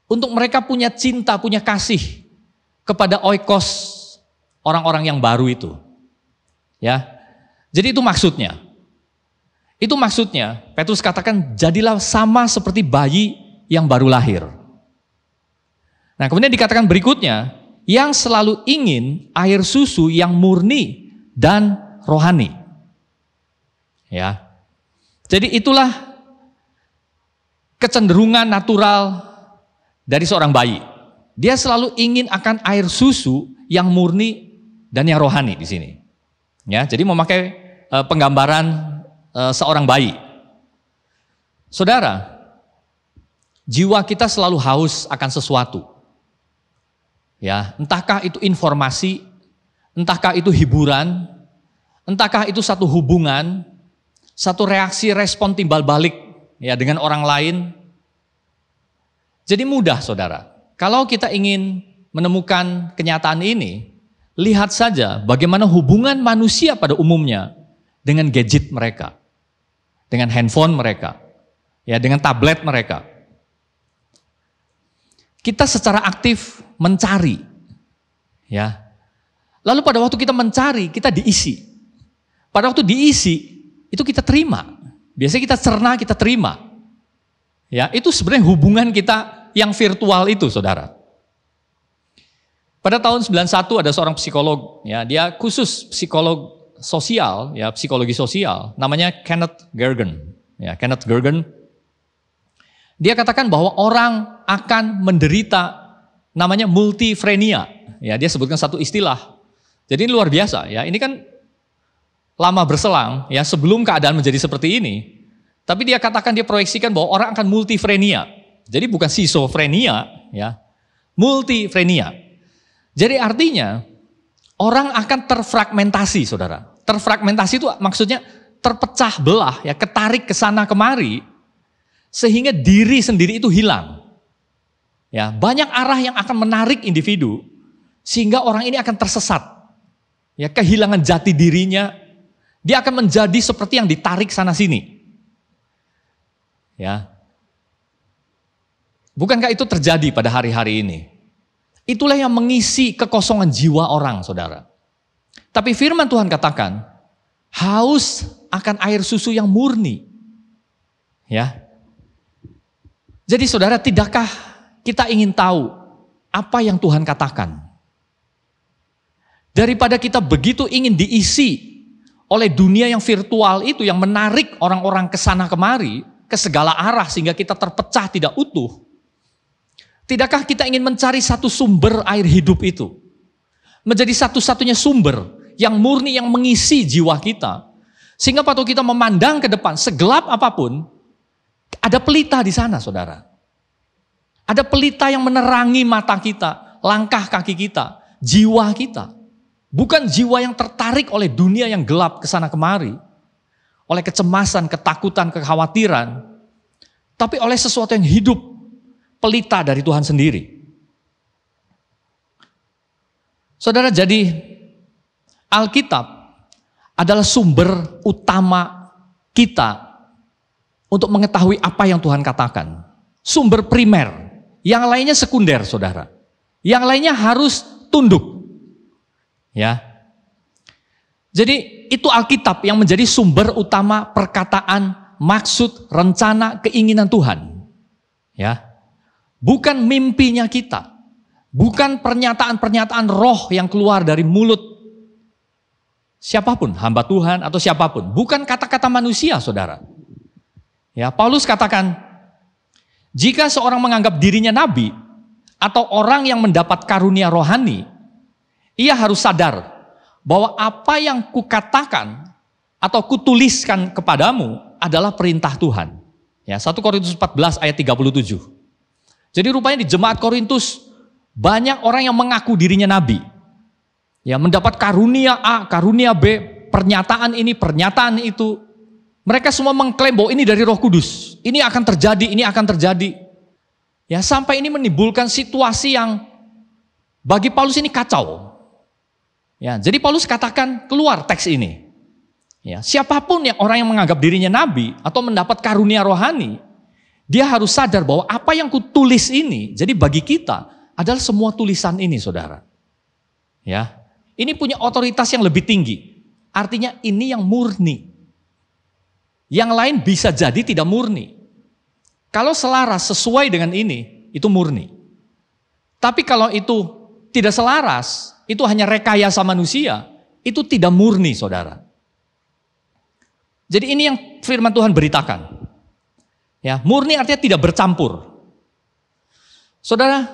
Untuk mereka punya cinta, punya kasih kepada oikos orang-orang yang baru itu. Ya. Jadi itu maksudnya. Itu maksudnya, Petrus katakan jadilah sama seperti bayi yang baru lahir. Nah kemudian dikatakan berikutnya, yang selalu ingin air susu yang murni dan rohani. Ya. Jadi itulah kecenderungan natural dari seorang bayi. Dia selalu ingin akan air susu yang murni dan yang rohani di sini. Ya, jadi memakai penggambaran seorang bayi. Saudara, jiwa kita selalu haus akan sesuatu. Ya, entahkah itu informasi, entahkah itu hiburan, entahkah itu satu hubungan, satu reaksi respon timbal balik ya dengan orang lain. Jadi mudah, saudara. Kalau kita ingin menemukan kenyataan ini, lihat saja bagaimana hubungan manusia pada umumnya dengan gadget mereka, dengan handphone mereka, ya dengan tablet mereka. kita secara aktif mencari. Ya. Lalu pada waktu kita mencari, kita diisi. Pada waktu diisi, itu kita terima. Biasanya kita cerna, kita terima. Ya, itu sebenarnya hubungan kita yang virtual itu, saudara. Pada tahun 91 ada seorang psikolog, ya, dia khusus psikolog sosial, ya, psikologi sosial, namanya Kenneth Gergen. Ya, Kenneth Gergen. Dia katakan bahwa orang akan menderita namanya multifrenia. Ya, dia sebutkan satu istilah. Jadi ini luar biasa, ya. Ini kan lama berselang, ya, sebelum keadaan menjadi seperti ini. Tapi dia katakan, dia proyeksikan bahwa orang akan multifrenia. Jadi bukan schizofrenia, ya, multifrenia. Jadi artinya orang akan terfragmentasi, saudara. Terfragmentasi itu maksudnya terpecah belah, ya, ketarik ke sana kemari, sehingga diri sendiri itu hilang. Ya, banyak arah yang akan menarik individu, sehingga orang ini akan tersesat. Ya, kehilangan jati dirinya, dia akan menjadi seperti yang ditarik sana sini. Ya. Bukankah itu terjadi pada hari-hari ini? Itulah yang mengisi kekosongan jiwa orang, saudara. Tapi firman Tuhan katakan, haus akan air susu yang murni. Ya. Jadi saudara, tidakkah kita ingin tahu apa yang Tuhan katakan? Daripada kita begitu ingin diisi oleh dunia yang virtual itu, yang menarik orang-orang ke sana kemari, ke segala arah sehingga kita terpecah tidak utuh. Tidakkah kita ingin mencari satu sumber air hidup itu? Menjadi satu-satunya sumber yang murni, yang mengisi jiwa kita. Sehingga waktu kita memandang ke depan, segelap apapun, ada pelita di sana, saudara. Ada pelita yang menerangi mata kita, langkah kaki kita, jiwa kita. Bukan jiwa yang tertarik oleh dunia yang gelap ke sana kemari. Oleh kecemasan, ketakutan, kekhawatiran. Tapi oleh sesuatu yang hidup. Pelita dari Tuhan sendiri. Saudara, jadi Alkitab adalah sumber utama kita untuk mengetahui apa yang Tuhan katakan. Sumber primer. Yang lainnya sekunder, saudara. Yang lainnya harus tunduk. Ya. Jadi itu Alkitab yang menjadi sumber utama perkataan, maksud, rencana, keinginan Tuhan. Ya. Bukan mimpinya kita. Bukan pernyataan-pernyataan roh yang keluar dari mulut siapapun, hamba Tuhan atau siapapun. Bukan kata-kata manusia, saudara. Ya, Paulus katakan, jika seorang menganggap dirinya nabi atau orang yang mendapat karunia rohani, ia harus sadar bahwa apa yang kukatakan atau kutuliskan kepadamu adalah perintah Tuhan. Ya, 1 Korintus 14 ayat 37. Jadi rupanya di jemaat Korintus banyak orang yang mengaku dirinya nabi. Ya, mendapat karunia A, karunia B, pernyataan ini, pernyataan itu. Mereka semua mengklaim bahwa ini dari Roh Kudus. Ini akan terjadi, ini akan terjadi. Ya, sampai ini menimbulkan situasi yang bagi Paulus ini kacau. Ya, jadi Paulus katakan keluar teks ini. Ya, siapapun yang orang yang menganggap dirinya nabi atau mendapat karunia rohani, dia harus sadar bahwa apa yang kutulis ini, jadi bagi kita adalah semua tulisan ini, saudara. Ya, ini punya otoritas yang lebih tinggi. Artinya ini yang murni. Yang lain bisa jadi tidak murni. Kalau selaras sesuai dengan ini, itu murni. Tapi kalau itu tidak selaras, itu hanya rekayasa manusia, itu tidak murni, saudara. Jadi ini yang firman Tuhan beritakan. Ya, murni artinya tidak bercampur. Saudara,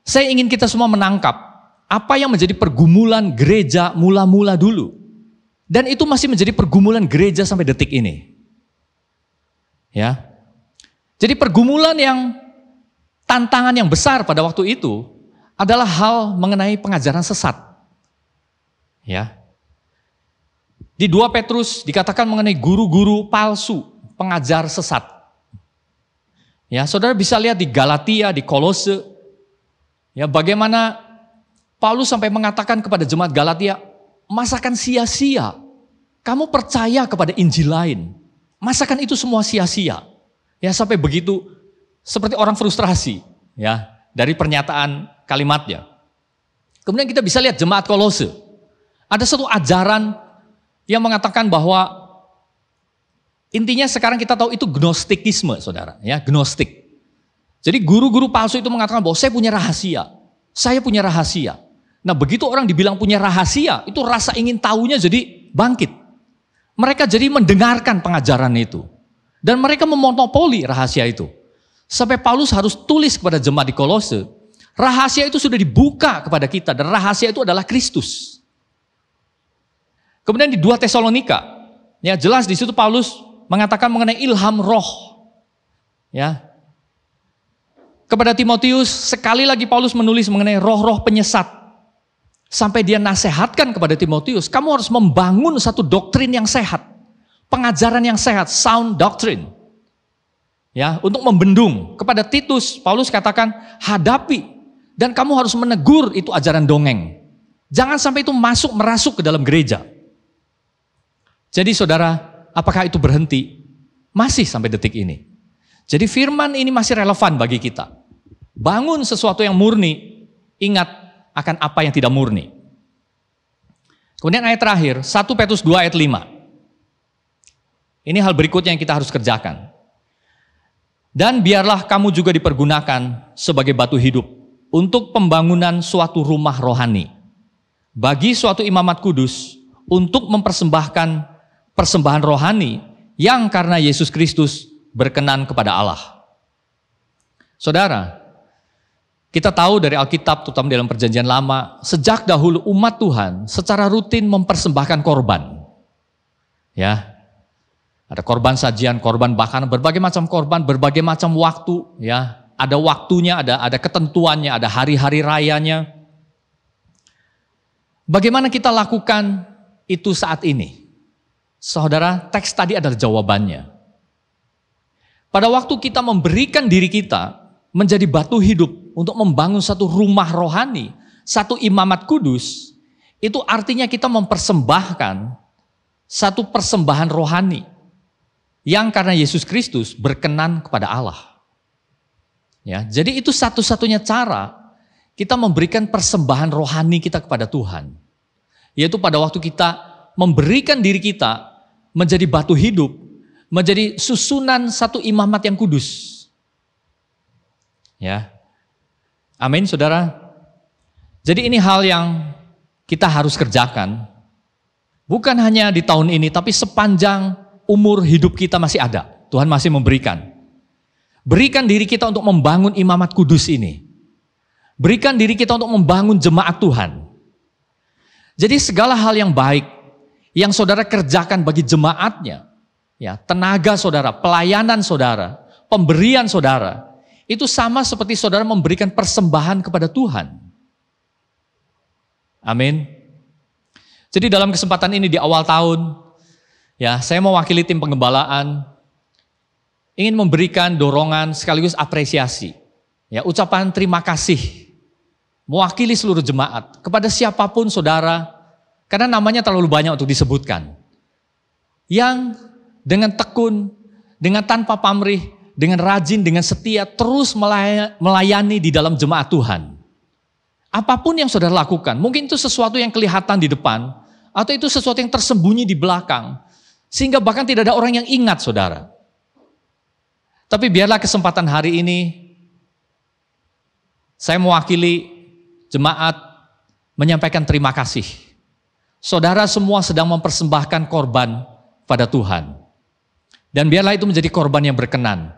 saya ingin kita semua menangkap apa yang menjadi pergumulan gereja mula-mula dulu. Dan itu masih menjadi pergumulan gereja sampai detik ini. Ya. Jadi pergumulan yang tantangan yang besar pada waktu itu adalah hal mengenai pengajaran sesat. Ya. Di 2 Petrus dikatakan mengenai guru-guru palsu, pengajar sesat. Ya, saudara bisa lihat di Galatia, di Kolose, ya, bagaimana Paulus sampai mengatakan kepada jemaat Galatia, masakan sia-sia, kamu percaya kepada Injil lain, masakan itu semua sia-sia. Ya, sampai begitu, seperti orang frustrasi. Ya, dari pernyataan kalimatnya. Kemudian kita bisa lihat jemaat Kolose. Ada satu ajaran yang mengatakan bahwa intinya sekarang kita tahu itu gnostikisme, saudara, ya, gnostik. Jadi guru-guru palsu itu mengatakan bahwa saya punya rahasia, saya punya rahasia. Nah, begitu orang dibilang punya rahasia, itu rasa ingin tahunya jadi bangkit. Mereka jadi mendengarkan pengajaran itu. Dan mereka memonopoli rahasia itu. Sampai Paulus harus tulis kepada jemaat di Kolose, rahasia itu sudah dibuka kepada kita, dan rahasia itu adalah Kristus. Kemudian di 2 Tesalonika, ya jelas di situ Paulus mengatakan mengenai ilham roh. Ya. Kepada Timotius, sekali lagi Paulus menulis mengenai roh-roh penyesat. Sampai dia nasihatkan kepada Timotius, kamu harus membangun satu doktrin yang sehat. Pengajaran yang sehat, sound doctrine. Ya, untuk membendung. Kepada Titus, Paulus katakan, hadapi. Dan kamu harus menegur itu ajaran dongeng. Jangan sampai itu merasuk ke dalam gereja. Jadi saudara, apakah itu berhenti? Masih sampai detik ini. Jadi firman ini masih relevan bagi kita. Bangun sesuatu yang murni, ingat akan apa yang tidak murni. Kemudian ayat terakhir, 1 Petrus 2 ayat 5. Ini hal berikutnya yang kita harus kerjakan. Dan biarlah kamu juga dipergunakan sebagai batu hidup untuk pembangunan suatu rumah rohani. Bagi suatu imamat kudus untuk mempersembahkan persembahan rohani yang karena Yesus Kristus berkenan kepada Allah. Saudara, kita tahu dari Alkitab, terutama dalam Perjanjian Lama, sejak dahulu umat Tuhan secara rutin mempersembahkan korban. Ya, ada korban sajian, korban bahkan berbagai macam korban, berbagai macam waktu. Ya, ada waktunya, ada ketentuannya, ada hari-hari rayanya. Bagaimana kita lakukan itu saat ini? Saudara, teks tadi adalah jawabannya. Pada waktu kita memberikan diri kita menjadi batu hidup untuk membangun satu rumah rohani, satu imamat kudus, itu artinya kita mempersembahkan satu persembahan rohani yang karena Yesus Kristus berkenan kepada Allah. Ya, jadi itu satu-satunya cara kita memberikan persembahan rohani kita kepada Tuhan. Yaitu pada waktu kita memberikan diri kita menjadi batu hidup, menjadi susunan satu imamat yang kudus. Ya, amin saudara. Jadi ini hal yang kita harus kerjakan. Bukan hanya di tahun ini, tapi sepanjang umur hidup kita masih ada. Tuhan masih memberikan. Berikan diri kita untuk membangun imamat kudus ini. Berikan diri kita untuk membangun jemaat Tuhan. Jadi segala hal yang baik yang saudara kerjakan bagi jemaatnya, ya, tenaga saudara, pelayanan saudara, pemberian saudara, itu sama seperti saudara memberikan persembahan kepada Tuhan. Amin. Jadi dalam kesempatan ini di awal tahun, ya, saya mewakili tim pengembalaan, ingin memberikan dorongan sekaligus apresiasi, ya, ucapan terima kasih, mewakili seluruh jemaat kepada siapapun saudara, karena namanya terlalu banyak untuk disebutkan, yang dengan tekun, dengan tanpa pamrih, dengan rajin, dengan setia, terus melayani di dalam jemaat Tuhan. Apapun yang saudara lakukan, mungkin itu sesuatu yang kelihatan di depan, atau itu sesuatu yang tersembunyi di belakang, sehingga bahkan tidak ada orang yang ingat saudara. Tapi biarlah kesempatan hari ini, saya mewakili jemaat menyampaikan terima kasih. Saudara semua sedang mempersembahkan korban pada Tuhan. Dan biarlah itu menjadi korban yang berkenan.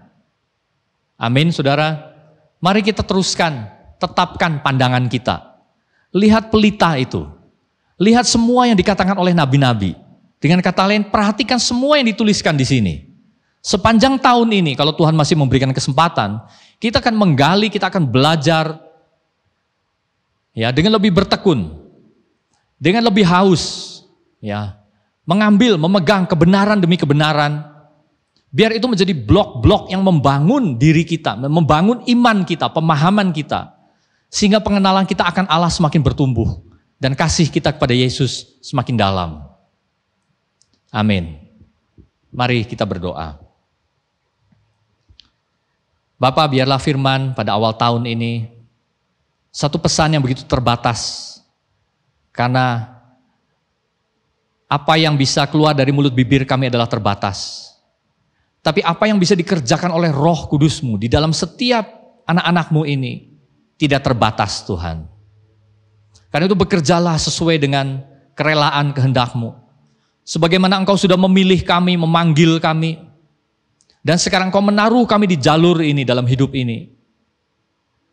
Amin, saudara. Mari kita teruskan, tetapkan pandangan kita. Lihat pelita itu. Lihat semua yang dikatakan oleh nabi-nabi. Dengan kata lain, perhatikan semua yang dituliskan di sini. Sepanjang tahun ini, kalau Tuhan masih memberikan kesempatan, kita akan menggali, kita akan belajar, ya, dengan lebih bertekun, dengan lebih haus, ya, mengambil, memegang kebenaran demi kebenaran. Biar itu menjadi blok-blok yang membangun diri kita, membangun iman kita, pemahaman kita. Sehingga pengenalan kita akan Allah semakin bertumbuh. Dan kasih kita kepada Yesus semakin dalam. Amin. Mari kita berdoa. Bapa, biarlah firman pada awal tahun ini Satu pesan yang begitu terbatas. Karena apa yang bisa keluar dari mulut bibir kami adalah terbatas. Tapi apa yang bisa dikerjakan oleh Roh Kudus-Mu di dalam setiap anak-anak-Mu ini tidak terbatas, Tuhan. Karena itu bekerjalah sesuai dengan kerelaan kehendak-Mu. Sebagaimana Engkau sudah memilih kami, memanggil kami, dan sekarang Engkau menaruh kami di jalur ini dalam hidup ini.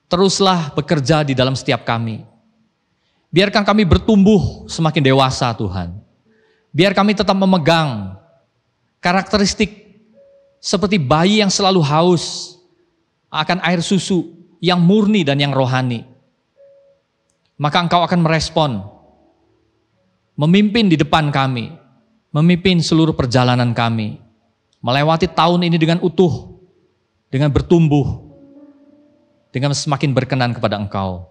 Teruslah bekerja di dalam setiap kami. Biarkan kami bertumbuh semakin dewasa, Tuhan. Biar kami tetap memegang karakteristik seperti bayi yang selalu haus akan air susu yang murni dan yang rohani. Maka Engkau akan merespon, memimpin di depan kami, memimpin seluruh perjalanan kami, melewati tahun ini dengan utuh, dengan bertumbuh, dengan semakin berkenan kepada Engkau.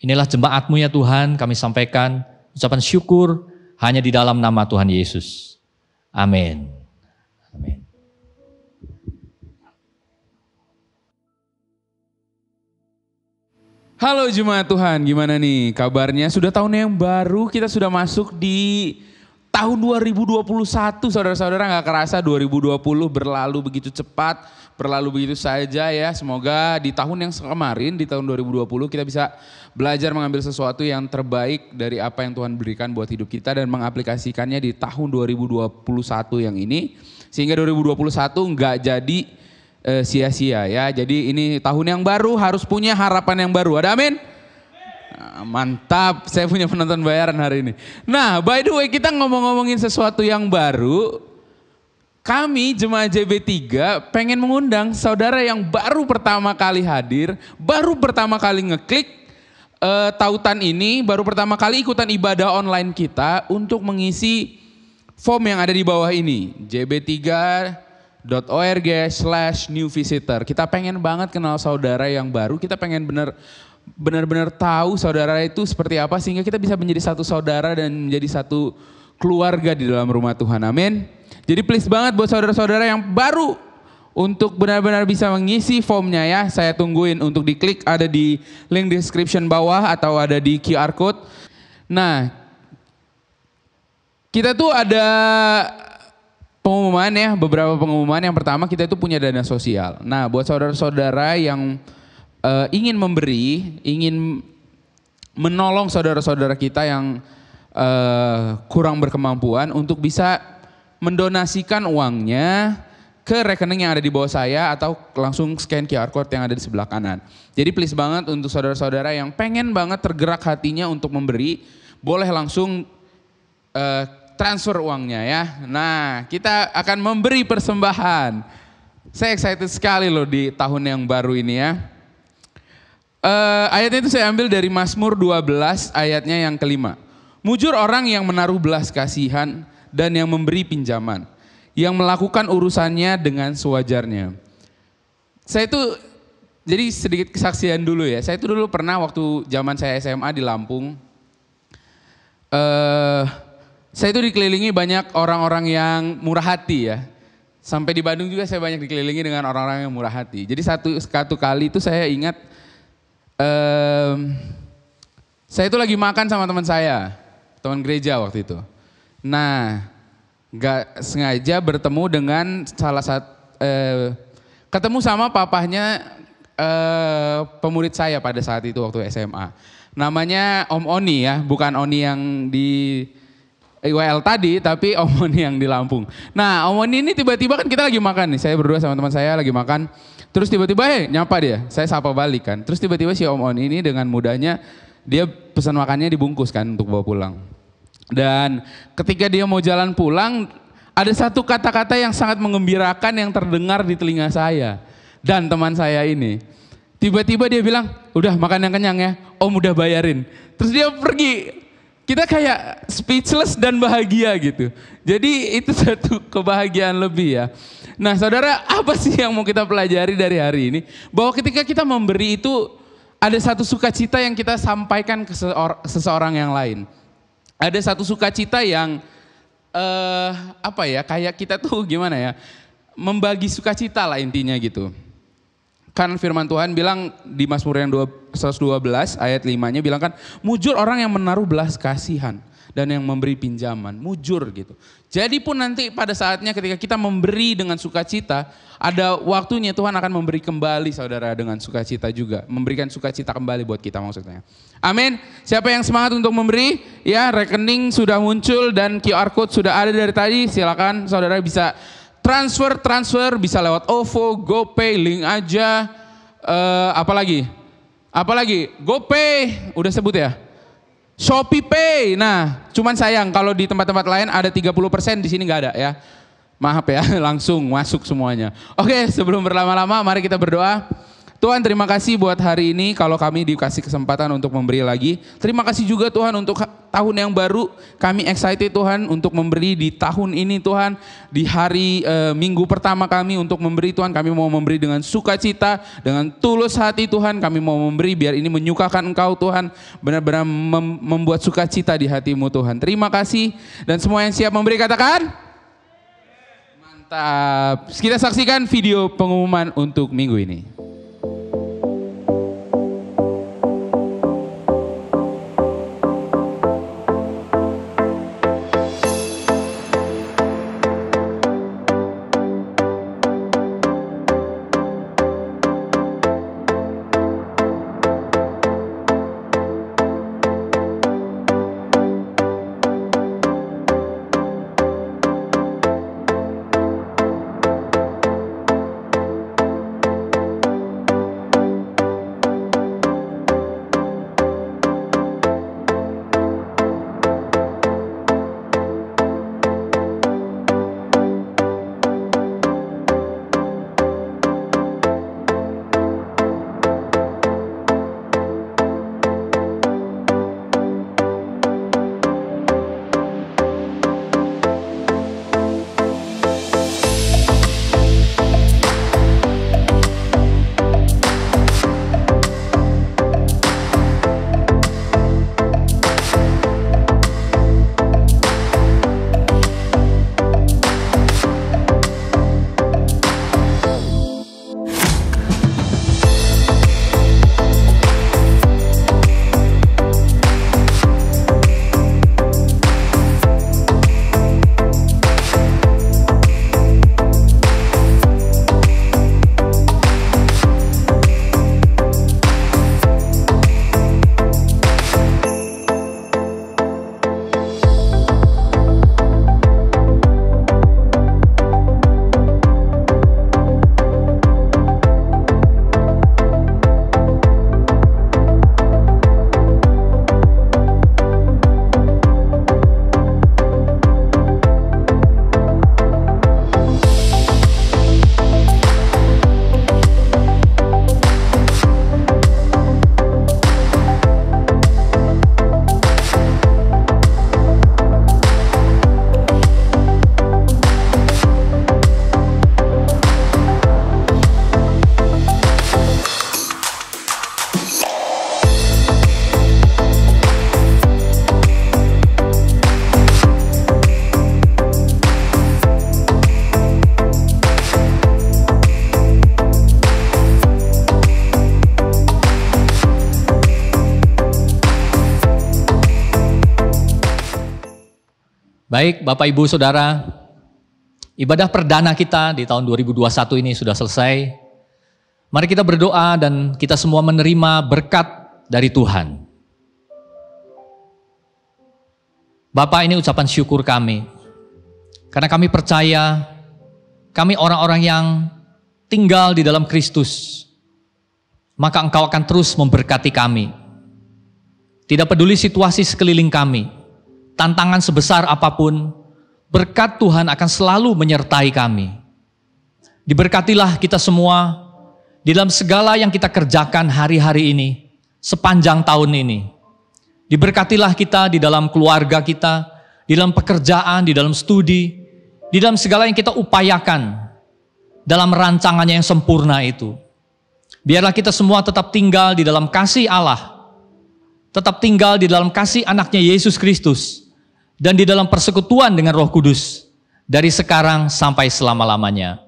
Inilah jemaat-Mu ya Tuhan, kami sampaikan ucapan syukur hanya di dalam nama Tuhan Yesus. Amin. Amin. Halo jemaat Tuhan, gimana nih kabarnya? Sudah tahun yang baru, kita sudah masuk di tahun 2021, saudara-saudara. Gak kerasa 2020 berlalu begitu cepat, berlalu begitu saja ya. Semoga di tahun yang kemarin, di tahun 2020 kita bisa belajar mengambil sesuatu yang terbaik dari apa yang Tuhan berikan buat hidup kita dan mengaplikasikannya di tahun 2021 yang ini. Sehingga 2021 nggak jadi sia-sia ya. Jadi ini tahun yang baru harus punya harapan yang baru. Ada amin? Nah, mantap, saya punya penonton bayaran hari ini. Nah, by the way kita ngomongin sesuatu yang baru. Kami jemaat JB3 pengen mengundang saudara yang baru pertama kali hadir, baru pertama kali ngeklik tautan ini, baru pertama kali ikutan ibadah online kita untuk mengisi form yang ada di bawah ini. jb3.org/new visitor. Kita pengen banget kenal saudara yang baru, kita pengen benar-benar tahu saudara itu seperti apa sehingga kita bisa menjadi satu saudara dan menjadi satu keluarga di dalam rumah Tuhan. Amin. Jadi please banget buat saudara-saudara yang baru untuk benar-benar bisa mengisi formnya ya. Saya tungguin untuk diklik, ada di link description bawah atau ada di QR code. Nah, kita tuh ada pengumuman ya, beberapa pengumuman. Yang pertama kita itu punya dana sosial. Nah buat saudara-saudara yang ingin memberi, ingin menolong saudara-saudara kita yang kurang berkemampuan untuk bisa mendonasikan uangnya ke rekening yang ada di bawah saya atau langsung scan QR code yang ada di sebelah kanan. Jadi please banget untuk saudara-saudara yang pengen banget tergerak hatinya untuk memberi, boleh langsung transfer uangnya ya. Nah kita akan memberi persembahan. Saya excited sekali loh di tahun yang baru ini ya. Ayatnya itu saya ambil dari Mazmur 12 ayatnya yang kelima. Mujur orang yang menaruh belas kasihan dan yang memberi pinjaman, yang melakukan urusannya dengan sewajarnya. Saya itu jadi sedikit kesaksian dulu ya. Saya itu dulu pernah waktu zaman saya SMA di Lampung. Saya itu dikelilingi banyak orang-orang yang murah hati ya. Sampai di Bandung juga saya banyak dikelilingi dengan orang-orang yang murah hati. Jadi satu kali itu saya ingat, saya itu lagi makan sama teman saya, teman gereja waktu itu. Nah, gak sengaja bertemu dengan ketemu sama papahnya pemurid saya pada saat itu waktu SMA. Namanya Om Oni ya, bukan Oni yang di IWL tadi, tapi Om Oni yang di Lampung. Nah Om Oni ini tiba-tiba kan kita lagi makan nih, saya berdua sama teman saya lagi makan. Terus tiba-tiba nyapa dia, saya sapa balik kan. Terus tiba-tiba si Om Oni ini dengan mudahnya dia pesan makannya dibungkus kan untuk bawa pulang. Dan ketika dia mau jalan pulang, ada satu kata-kata yang sangat mengembirakan yang terdengar di telinga saya dan teman saya ini. Tiba-tiba dia bilang, udah makan yang kenyang ya, Om udah bayarin. Terus dia pergi. Kita kayak speechless dan bahagia gitu. Jadi itu satu kebahagiaan lebih ya. Nah saudara, apa sih yang mau kita pelajari dari hari ini? Bahwa ketika kita memberi itu ada satu sukacita yang kita sampaikan ke seseorang yang lain. Ada satu sukacita yang kayak kita tuh gimana ya, membagi sukacita lah intinya gitu. Kan firman Tuhan bilang di Mazmur yang 112 ayat 5-nya bilang kan, mujur orang yang menaruh belas kasihan dan yang memberi pinjaman, mujur gitu. Jadi pun nanti pada saatnya ketika kita memberi dengan sukacita, ada waktunya Tuhan akan memberi kembali saudara dengan sukacita juga. Memberikan sukacita kembali buat kita maksudnya. Amin. Siapa yang semangat untuk memberi? Ya, rekening sudah muncul dan QR code sudah ada dari tadi. Silakan saudara bisa transfer bisa lewat OVO, GoPay, link aja. Apalagi GoPay udah sebut ya. Shopee Pay. Nah, cuman sayang kalau di tempat-tempat lain ada 30%, di sini nggak ada ya. Maaf ya, langsung masuk semuanya. Oke, sebelum berlama-lama mari kita berdoa. Tuhan, terima kasih buat hari ini kalau kami dikasih kesempatan untuk memberi lagi. Terima kasih juga Tuhan untuk tahun yang baru. Kami excited Tuhan untuk memberi di tahun ini Tuhan. Di hari minggu pertama kami untuk memberi Tuhan. Kami mau memberi dengan sukacita, dengan tulus hati Tuhan. Kami mau memberi biar ini menyukakan Engkau Tuhan. Benar-benar membuat sukacita di hatimu Tuhan. Terima kasih. Dan semua yang siap memberi katakan. Mantap. Kita saksikan video pengumuman untuk minggu ini. Baik, Bapak Ibu Saudara, ibadah perdana kita di tahun 2021 ini sudah selesai. Mari kita berdoa dan kita semua menerima berkat dari Tuhan. Bapak, ini ucapan syukur kami. Karena kami percaya, kami orang-orang yang tinggal di dalam Kristus. Maka Engkau akan terus memberkati kami. Tidak peduli situasi sekeliling kami. Tantangan sebesar apapun, berkat Tuhan akan selalu menyertai kami. Diberkatilah kita semua di dalam segala yang kita kerjakan hari-hari ini, sepanjang tahun ini. Diberkatilah kita di dalam keluarga kita, di dalam pekerjaan, di dalam studi, di dalam segala yang kita upayakan, dalam rancangannya yang sempurna itu. Biarlah kita semua tetap tinggal di dalam kasih Allah, tetap tinggal di dalam kasih anaknya Yesus Kristus, dan di dalam persekutuan dengan Roh Kudus, dari sekarang sampai selama-lamanya.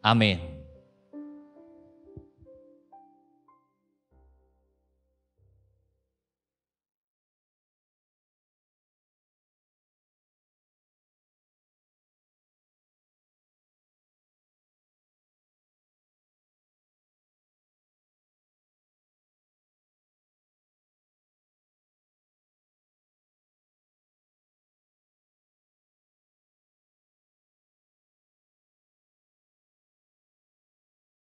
Amin.